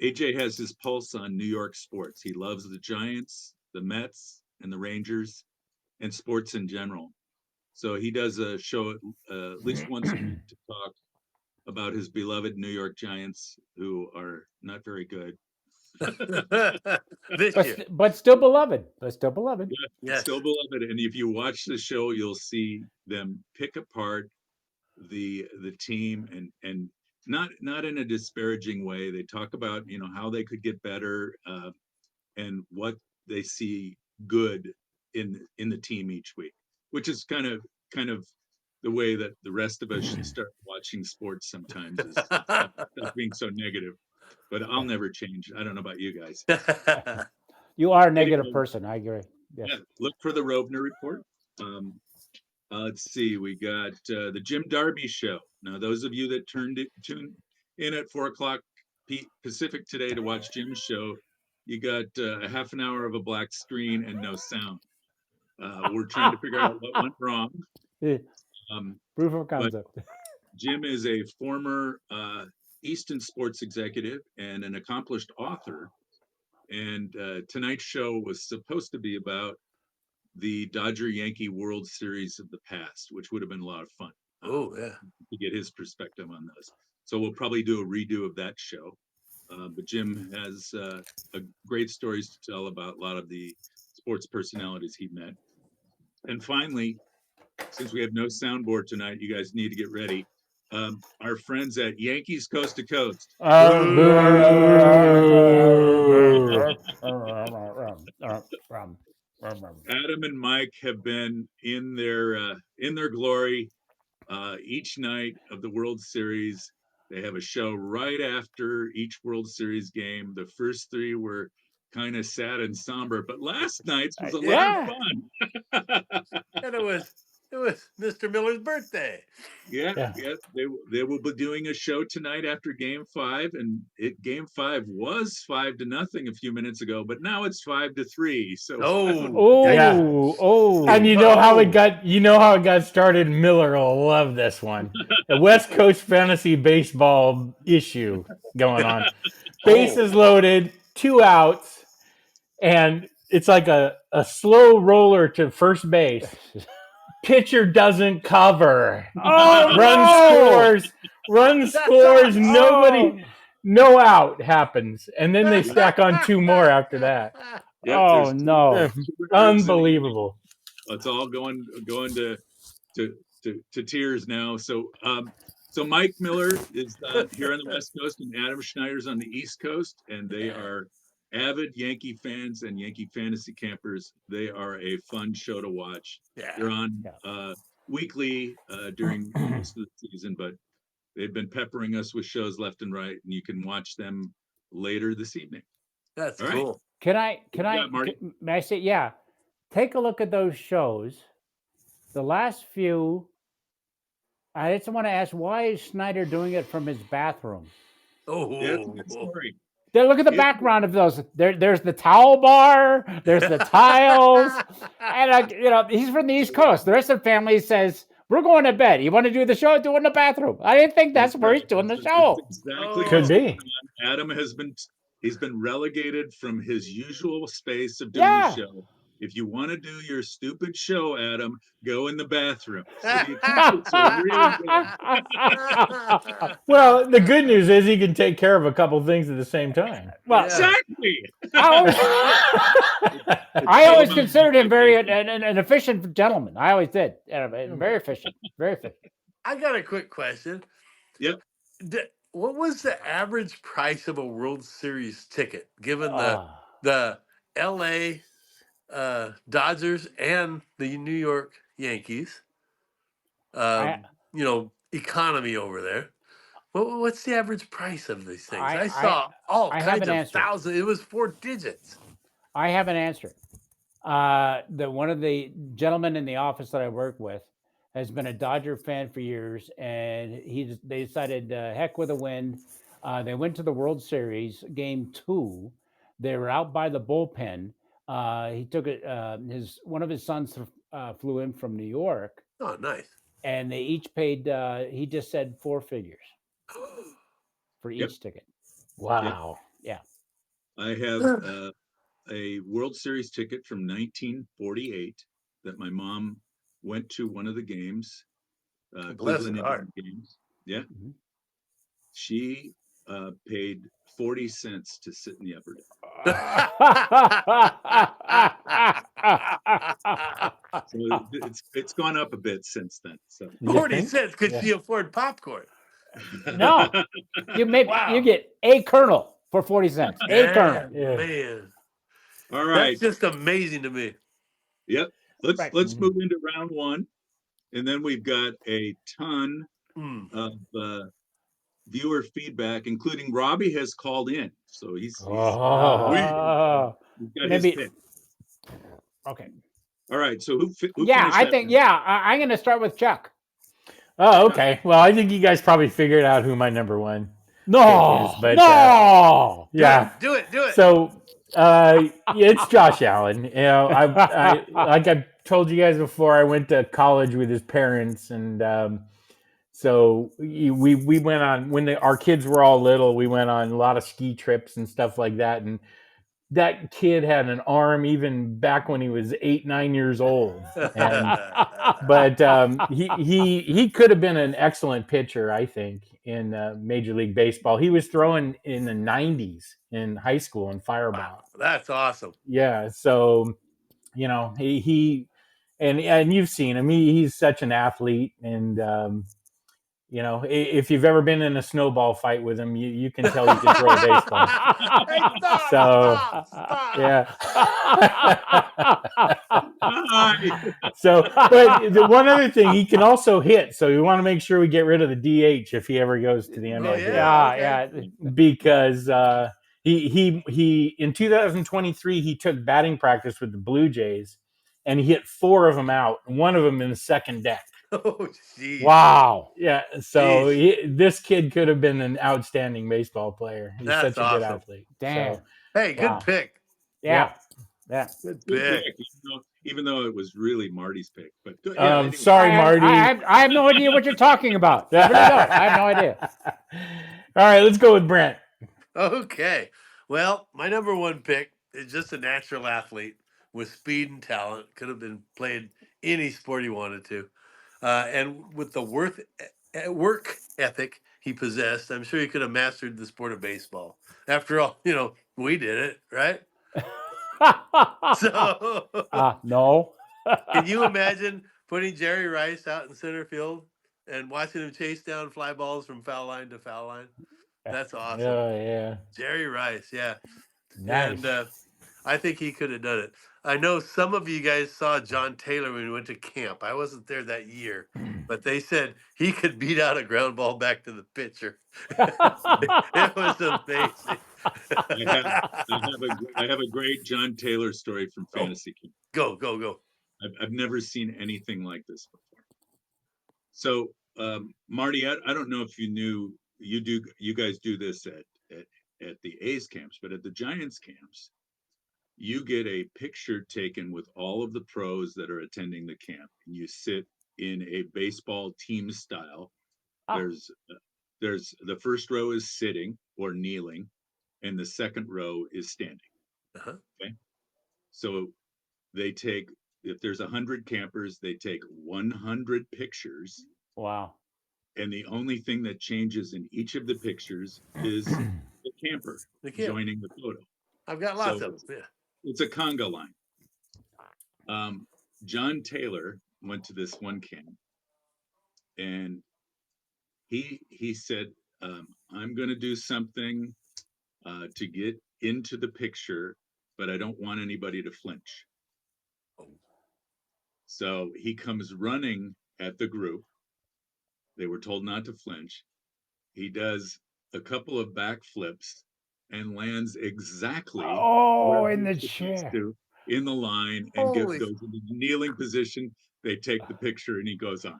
AJ has his pulse on New York sports. He loves the Giants, the Mets, and the Rangers, and sports in general. So he does a show at least once a week to talk about his beloved New York Giants, who are not very good. This year. But still beloved. But still beloved. Yeah, Yes. still beloved. And if you watch the show, you'll see them pick apart the team and not in a disparaging way. They talk about how they could get better and what they see good in the team each week, which is kind of the way that the rest of us should start watching sports sometimes, is stop being so negative. But I'll never change. I don't know about you guys. You are a negative Anyway, person. I agree. Yes. yeah, look for the Rovner Report. Let's see, we got the Jim Darby Show. Now, those of you that tuned in at 4:00 Pacific today to watch Jim's show, you got a half an hour of a black screen and no sound. We're trying to figure out what went wrong. Proof of concept. Jim is a former Easton sports executive and an accomplished author. And tonight's show was supposed to be about the Dodger Yankee World Series of the past, which would have been a lot of fun. Oh, yeah. To get his perspective on those. So we'll probably do a redo of that show. But Jim has great stories to tell about a lot of the sports personalities he met. And finally, since we have no soundboard tonight, you guys need to get ready. our friends at Yankees Coast to Coast. Oh, boo. Adam and Mike have been in their glory each night of the World Series. They have a show right after each World Series game. The first three were kind of sad and somber, but last night's was a lot of Yeah. fun. And it was Mr. Miller's birthday. Yeah, Yeah. they will be doing a show tonight after Game 5, and Game 5 was 5-0 a few minutes ago, but now it's 5-3. So Oh, Oh, Yeah. oh. And you know how it Oh. got started. Miller will love this one. The West Coast fantasy baseball issue going on. Bases loaded, 2 outs, and it's like a slow roller to first base. Pitcher doesn't cover. Oh, Run scores, nobody, no out happens. And then they stack on 2 more after that. yep, Oh, there's no. two Unbelievable. It's all going to tears now. So Mike Miller is here on the West Coast, and Adam Schneider's on the East Coast, and they are avid Yankee fans and Yankee fantasy campers. They are a fun show to watch. Yeah. They're on weekly during most of the season, but they've been peppering us with shows left and right, and you can watch them later this evening. That's All right. cool. Can I, Marty? may I say, yeah, take a look at those shows. The last few, I just want to ask, why is Snyder doing it from his bathroom? Oh, Yeah, that's a good story. Look at the Yeah. background of those. There's the towel bar. There's the tiles, and he's from the East Coast. The rest of the family says we're going to bed. You want to do the show? Do it in the bathroom. I didn't think that's where he's doing the show. That's exactly Could what's be. going on. Adam he's been relegated from his usual space of doing Yeah. the show. If you want to do your stupid show, Adam, go in the bathroom. So the acoustics are really good. Well, the good news is he can take care of a couple things at the same time. Well, Exactly. I always considered him very an efficient gentleman. I always did. Very efficient. Very efficient. I got a quick question. Yep. What was the average price of a World Series ticket, given Ah. the L.A. Dodgers and the New York Yankees? Economy over there. What's the average price of these things? I saw all I have kinds an of answer. thousands. It was 4 digits. I have an answer. One of the gentlemen in the office that I work with has been a Dodger fan for years, and they decided, heck with the wind. They went to the World Series Game 2. They were out by the bullpen. He took it. One of his sons flew in from New York, Oh, nice. and they each paid. He just said 4 figures for each Yep. ticket. Wow. Yeah. I have a World Series ticket from 1948 that my mom went to one of the games, Bless Cleveland her heart. Indian games. Yeah. Mhm. She paid 40 cents to sit in the upper deck. So it's gone up a bit since then. So You 40 think? cents. Could Yeah. she afford popcorn? No. You get a kernel for 40 cents. A kernel. Yeah. Man. All right. That's just amazing to me. Yep. Let's Right. move into round 1, and then we've got a ton of viewer feedback, including Robbie has called in, so he's got his pick. Okay. All right. So who Yeah, finished I that think. one? Yeah, I'm going to start with Chuck. Oh, okay. Well, I think you guys probably figured out who my number 1 No, pick is, but no. yeah. Do it. So it's Josh Allen. You know, I like I told you guys before, I went to college with his parents, and so we went on when our kids were all little. We went on a lot of ski trips and stuff like that, and that kid had an arm even back when he was 8-9 years old. But he could have been an excellent pitcher, I think, in Major League Baseball. He was throwing in the 90s in high school in Fireball. Wow, that's awesome. Yeah, so he and you've seen him. He's such an athlete, and You know, if you've ever been in a snowball fight with him, you can tell he can throw a baseball. Hey, stop! So, Stop! Yeah. Hi. So, but the one other thing, he can also hit. So we want to make sure we get rid of the DH if he ever goes to the Oh, MLB. yeah. yeah, Okay. yeah. Because he in 2023 he took batting practice with the Blue Jays, and he hit 4 of them out. One of them in the second deck. Oh, jeez. Wow. Yeah, so Jeez. this kid could have been an outstanding baseball player. He's That's such a good awesome. athlete. Damn. So, Hey, good Wow. pick. Yeah. Yeah. Good Good pick. pick, even though it was really Marty's pick. But yeah, anyway. sorry, Marty. I have no idea what you're talking about. I really don't. I have no idea. All right, let's go with Brent. Okay. Well, my number one pick is just a natural athlete with speed and talent. Could have been played any sport he wanted to. And with the work ethic he possessed, I'm sure he could have mastered the sport of baseball. After all, we did it, right? So, No. can you imagine putting Jerry Rice out in center field and watching him chase down fly balls from foul line to foul line? That's awesome. Oh yeah, Jerry Rice, yeah. Nice. And I think he could have done it. I know some of you guys saw John Taylor when he went to camp. I wasn't there that year, but they said he could beat out a ground ball back to the pitcher. It was amazing. I have a great John Taylor story from Fantasy Camp. Go. I've never seen anything like this before. So, Marty, I don't know if you knew you guys do this at the A's camps, but at the Giants camps, you get a picture taken with all of the pros that are attending the camp, and you sit in a baseball team style. There's the first row is sitting or kneeling, and the second row is standing. Uh-huh. Okay, so they take, if there's 100 campers, they take 100 pictures, Wow. and the only thing that changes in each of the pictures is the camper The camp. joining the photo. I've got lots of them. Yeah. It's a conga line. John Taylor went to this one camp, and he said, I'm going to do something to get into the picture, but I don't want anybody to flinch. So he comes running at the group. They were told not to flinch. He does a couple of backflips and lands exactly where in the he's supposed chair. to, in the line, and Holy- goes into the kneeling position. They take the picture, and he goes on.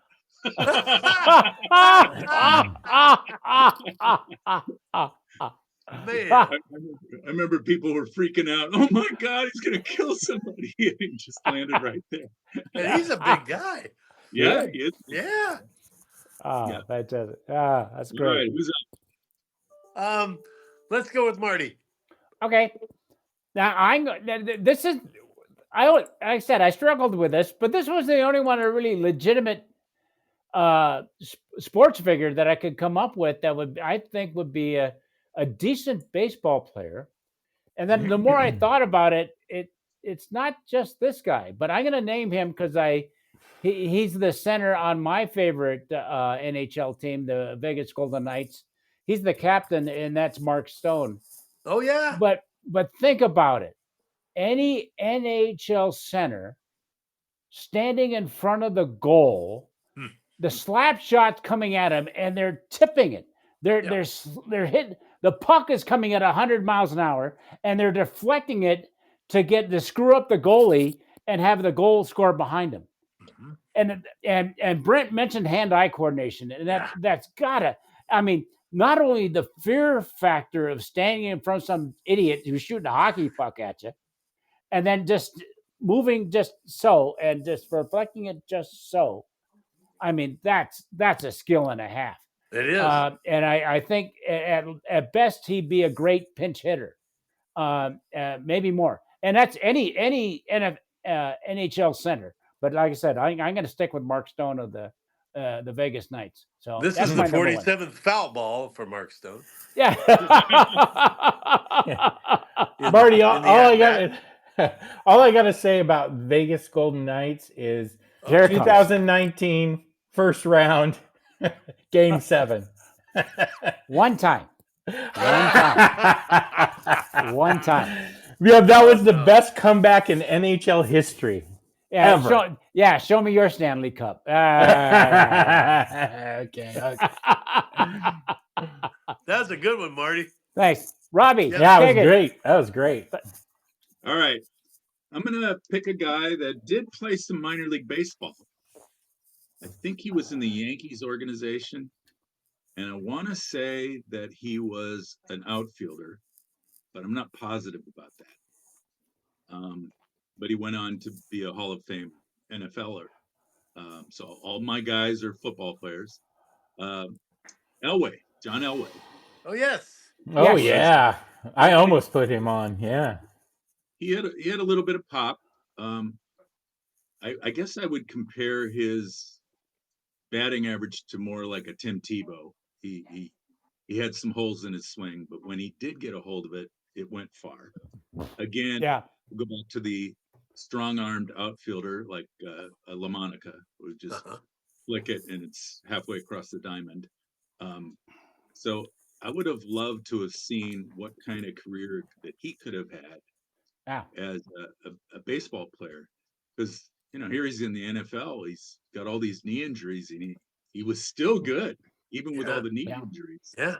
Man, I remember people were freaking out. Oh my God, he's going to kill somebody. And he just landed right there. and he's a big guy. Yeah, he is. Yeah. Yeah. Fantastic. That's All great. right, who's up? Let's go with Marty. Okay. Now this is, like I said, I struggled with this, but this was the only one, a really legitimate sports figure that I could come up with that I think would be a decent baseball player. And then the more I thought about it, it's not just this guy, but I'm going to name him because he's the center on my favorite NHL team, the Vegas Golden Knights. He's the captain, and that's Mark Stone. Oh, yeah. But think about it. Any NHL center standing in front of the goal, the slap shot's coming at him, and they're tipping it. They're hitting. The puck is coming at 100 miles an hour, and they're deflecting it to screw up the goalie and have the goal score behind him. And Brent mentioned hand-eye coordination, and that's gotta. I mean, not only the fear factor of standing in front of some idiot who's shooting a hockey puck at you, and then just moving just so, and just reflecting it just so. I mean, that's a skill and a half. It is. And I think at best he'd be a great pinch hitter, maybe more. And that's any NHL center. But like I said, I'm going to stick with Mark Stone of the Vegas Knights. So This that's is the my number one. 47th foul ball for Mark Stone. Yeah. Marty, all I got to say about Vegas Golden Knights is Here it comes. 2019 first round. Game 7. One time. One time. Yeah, that was the best comeback in NHL history. Yeah, Ever. show me your Stanley Cup. Okay. That's a good one, Marty. Thanks. Robbie, Yeah. Yeah, it take was great. That was great. All right. I'm going to pick a guy that did play some minor league baseball. I think he was in the Yankees organization. And I want to say that he was an outfielder, but I'm not positive about that. But he went on to be a Hall of Fame NFLer. So all my guys are football players. Elway, John Elway. Oh yes. Oh, Yes. yeah. I almost put him on. Yeah. He had a little bit of pop. I guess I would compare his batting average to more like a Tim Tebow. He had some holes in his swing, but when he did get a hold of it, it went far. Again, Yeah. we'll go back to the strong-armed outfielder like a LaMonica, who just flick it and it's halfway across the diamond. So I would have loved to have seen what kind of career that he could have had as a baseball player, because here he's in the NFL. He's got all these knee injuries, and he was still good even with all the knee injuries. Yeah.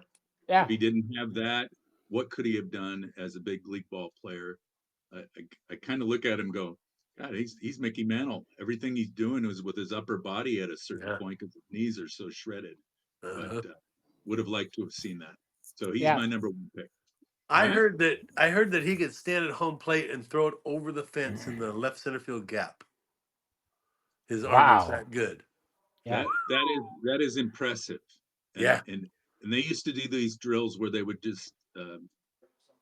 If he didn't have that, what could he have done as a big league ball player? I kind of look at him and go, God, he's Mickey Mantle. Everything he's doing is with his upper body at a certain point because his knees are so shredded. But would have liked to have seen that. So he's my number 1 pick. I heard that he could stand at home plate and throw it over the fence in the left center field gap. His arm was that good. Yeah. That is impressive. And, and they used to do these drills where they would just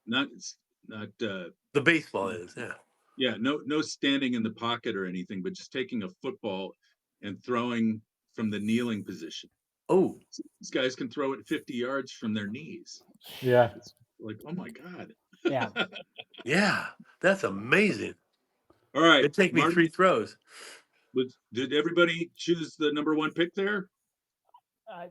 not the baseball is no standing in the pocket or anything, but just taking a football and throwing from the kneeling position. Oh, these guys can throw it 50 yards from their knees. Yeah. It's like, oh my God. Yeah. Yeah. That's amazing. All right. It'd take me 3 throws. Did everybody choose the number 1 pick there? I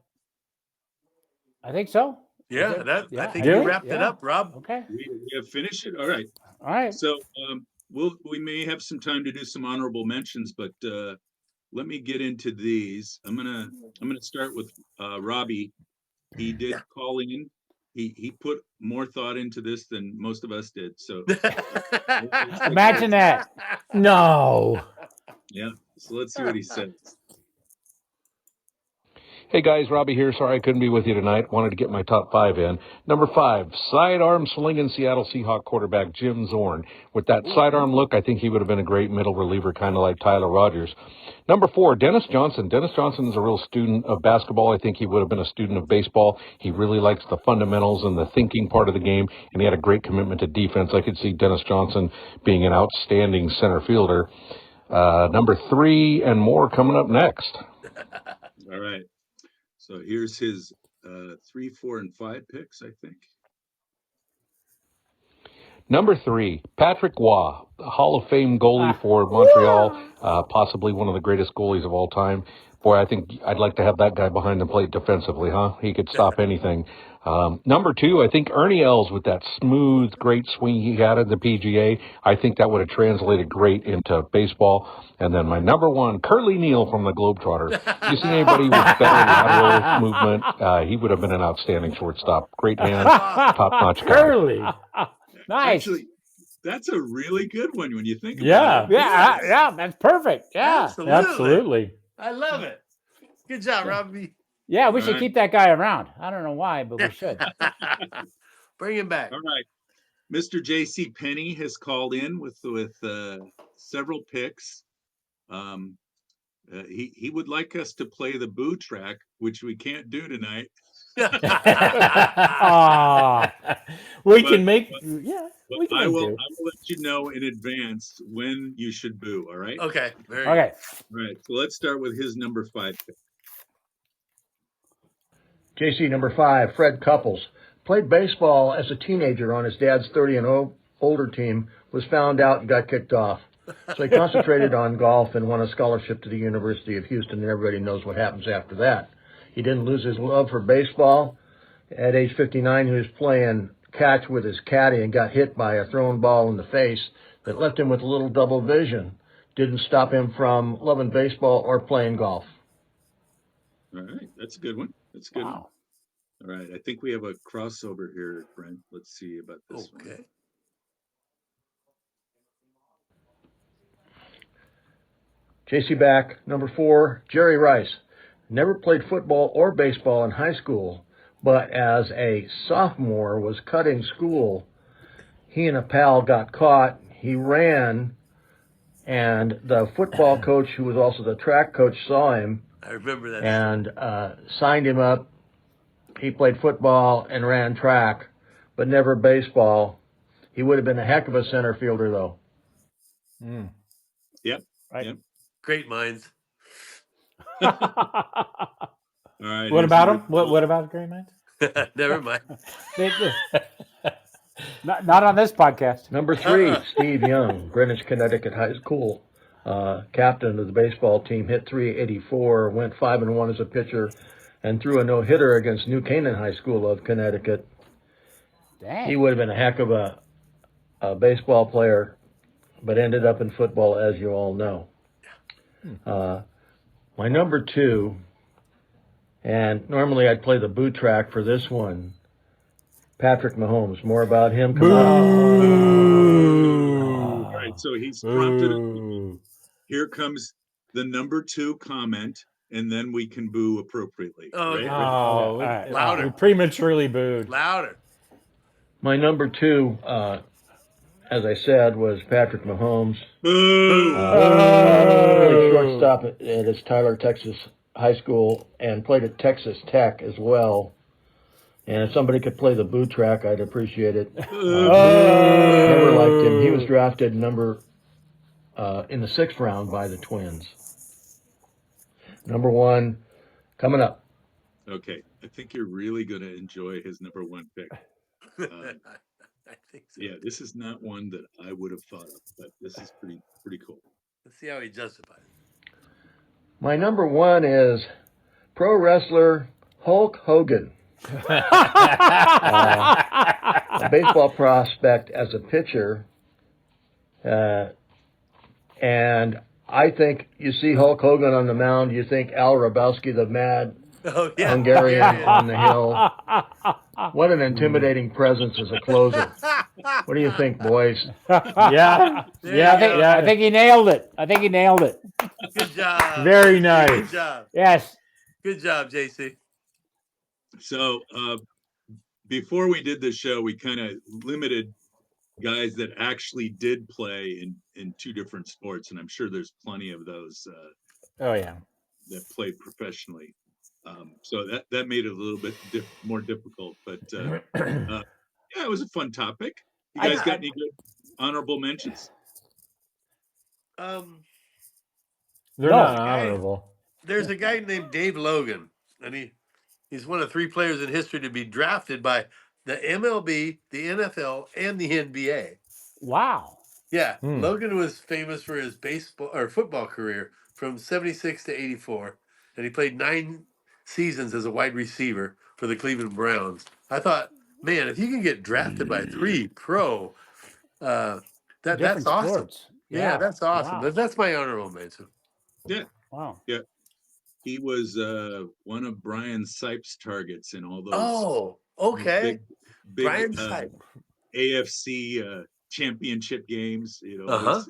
think so. Yeah, I think you wrapped it up, Rob. Okay. We have finished it. All right. All right. So we may have some time to do some honorable mentions, but let me get into these. I'm gonna start with Robbie. He did call in. He put more thought into this than most of us did. So imagine that. No. Yeah. So let's see what he says. Hey guys, Robbie here. Sorry I couldn't be with you tonight. Wanted to get my top 5 in. Number 5, sidearm slinging Seattle Seahawk quarterback Jim Zorn. With that sidearm look, I think he would have been a great middle reliever, kind of like Tyler Rogers. Number 4, Dennis Johnson. Dennis Johnson is a real student of basketball. I think he would have been a student of baseball. He really likes the fundamentals and the thinking part of the game, and he had a great commitment to defense. I could see Dennis Johnson being an outstanding center fielder. Number 3 and more coming up next. All right. So here's his 3, 4, and 5 picks, I think. Number 3, Patrick Waugh, Hall of Fame goalie for Montreal, possibly one of the greatest goalies of all time. Boy, I think I'd like to have that guy behind the plate defensively, huh? He could stop anything. Number 2, I think Ernie Els with that smooth, great swing he had at the PGA. I think that would have translated great into baseball. And then my number 1, Curly Neal from the Globetrotters. You see anybody with better lateral movement? He would have been an outstanding shortstop. Great hands, top-notch guy. Curly. Nice. Actually, that's a really good one when you think about it. Yeah, that's perfect. Yeah. Absolutely. I love it. Good job, Robbie. Yeah, we should keep that guy around. I don't know why, but we should. Bring him back. All right. Mr. J.C. Penney has called in with several picks. He would like us to play the Boo track, which we can't do tonight. We can make. I will let you know in advance when you should boo. All right. Okay. Very good. All right. So let's start with his number 5 pick. JC number 5, Fred Couples. Played baseball as a teenager on his dad's 30 and older team, was found out and got kicked off. So he concentrated on golf and won a scholarship to the University of Houston, and everybody knows what happens after that. He didn't lose his love for baseball. At age 59, he was playing catch with his caddy and got hit by a thrown ball in the face that left him with a little double vision. Didn't stop him from loving baseball or playing golf. All right, that's a good one. That's a good one. Wow. All right, I think we have a crossover here, Brent. Let's see about this one. Okay. JC back, number 4, Jerry Rice. Never played football or baseball in high school, but as a sophomore was cutting school, he and a pal got caught. He ran, and the football coach, who was also the track coach, saw him I remember that. and signed him up. He played football and ran track, but never baseball. He would have been a heck of a center fielder, though. Mm. Yep. Right. Yep. Great minds. All right. What here's about number him? What about Great Minds? Never mind. Not on this podcast. Number 3, Steve Young, Greenwich, Connecticut High School, captain of the baseball team, hit .384, went 5-1 as a pitcher, and threw a no-hitter against New Canaan High School of Connecticut. Dang. He would have been a heck of a baseball player, but ended up in football, as you all know. My number 2, and normally I'd play the boot track for this one, Patrick Mahomes. More about him coming up. All right, so he's prompted. Here comes the number 2 comment, and then we can boo appropriately. Oh, Right? okay. Oh, right. Louder. We prematurely booed. Louder. My number 2, as I said, was Patrick Mahomes. Boo! Played shortstop at his Tyler, Texas high school and played at Texas Tech as well. And if somebody could play the boot track, I'd appreciate it. Never liked him. He was drafted in the 6th round by the Twins. Number 1, coming up. Okay, I think you're really going to enjoy his number 1 pick. I think so. Yeah, this is not one that I would have thought of, but this is pretty cool. Let's see how he justifies it. My number 1 is pro wrestler Hulk Hogan. A baseball prospect as a pitcher. And I think you see Hulk Hogan on the mound, you think Al Rabowski, the mad Hungarian on the hill. What an intimidating presence as a closer. What do you think, boys? Yeah. I think he nailed it. Good job. Very JC. nice. Good job. Yes. Good job, JC. So before we did this show, we kind of limited guys that actually did play in 2 different sports, and I'm sure there's plenty of those Oh yeah. that played professionally. So that made it a little bit more difficult, but yeah, it was a fun topic. You guys got any good honorable mentions? They're No. not honorable. There's a guy named Dave Logan, and he's one of 3 players in history to be drafted by the MLB, the NFL, and the NBA. Wow. Yeah, Hmm. Logan was famous for his baseball or football career from 76 to 84, and he played 9 seasons as a wide receiver for the Cleveland Browns. I thought, man, if you can get drafted by 3 pro, that's Different awesome. sports. Yeah, that's awesome. Wow. That's my honorable mention. Yeah, Wow. yeah. He was one of Brian Sipes' targets in all those Oh, okay. big Brian Sipe. AFC championship games. You know,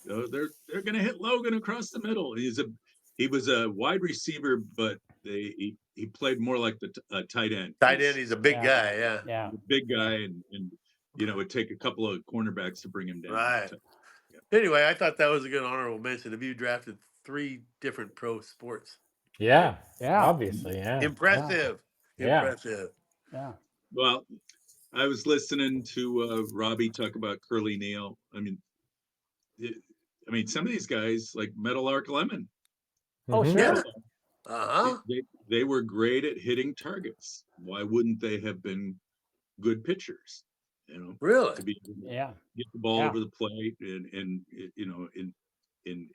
they're going to hit Logan across the middle. He was a wide receiver, but he played more like the tight end. Tight end. He's a big guy. Yeah. Yeah. A big guy, and you know, it'd take a couple of cornerbacks to bring him down. Right. Yeah. Anyway, I thought that was a good honorable mention. If you drafted 3 different pro sports. Yeah. Yeah. Obviously. Yeah. Impressive. Yeah. Impressive. Yeah. Well, I was listening to Robbie talk about Curly Neal. I mean, some of these guys like Meadowlark Lemon. Oh, Mhm. sure. Yeah. They were great at hitting targets. Why wouldn't they have been good pitchers? You know, Really? to be able to Yeah. get the ball Yeah. over the plate and you know,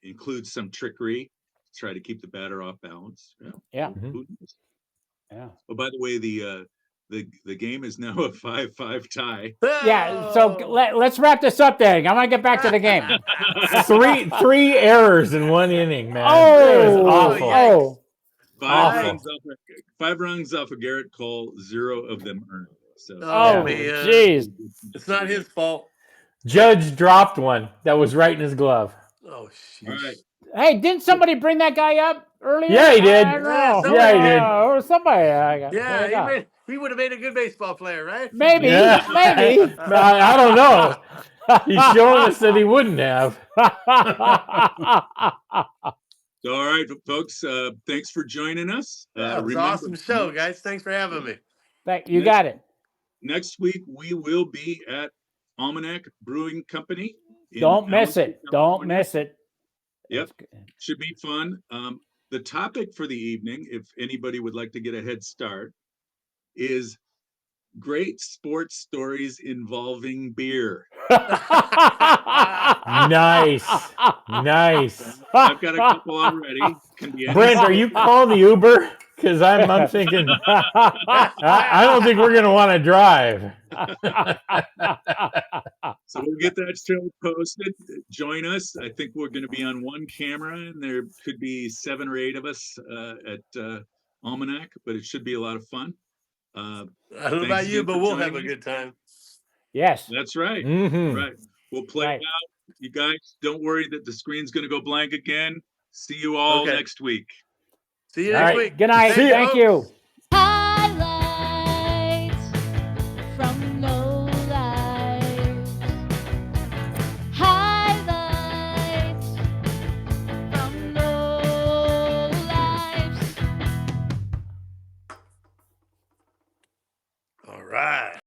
include some trickery to try to keep the batter off balance. Yeah. Who knows? Yeah. Oh, by the way, the game is now a 5-5 tie. Yeah. So let's wrap this up then. I want to get back to the game. Three errors in one inning, man. Oh, It was awful. yikes. Awful. Five runs off of Garrett Cole, 0 of them earned. So Oh, man. jeez. It's not his fault. Judge dropped one that was right in his glove. Oh, All sheesh. right. Hey, didn't somebody bring that guy up earlier? Yeah, he did. I don't know. Yeah, he did. Or somebody. there Yeah, you go. he would have made a good baseball player, right? Maybe. Yeah. Maybe. I don't know. He's showing us that he wouldn't have. So, all right, folks. Thanks for joining us. That was an Remember, awesome show, guys. Thanks for having me. You got it. Next week we will be at Almanac Brewing Company. in Don't miss Alameda, it. Don't California. miss it. Yep, should be fun. The topic for the evening, if anybody would like to get a head start, is great sports stories involving beer. Nice. Nice. I've got a couple already. Can be any Brent, are you calling the Uber? Because I'm thinking, I don't think we're going to want to drive. So we'll get that show posted. Join us. I think we're going to be on one camera, and there could be 7 or 8 of us at Almanac, but it should be a lot of fun. I don't know Thanks about you, again but for we'll have a joining good time. Yes. That's right. Mhm. Right. We'll play Right. it out. You guys, don't worry that the screen's going to go blank again. See you all Okay. next week. See you All next right. week. Good night. See ya. Thank you. Highlights from Lowlifes. Highlights from Lowlifes. All right.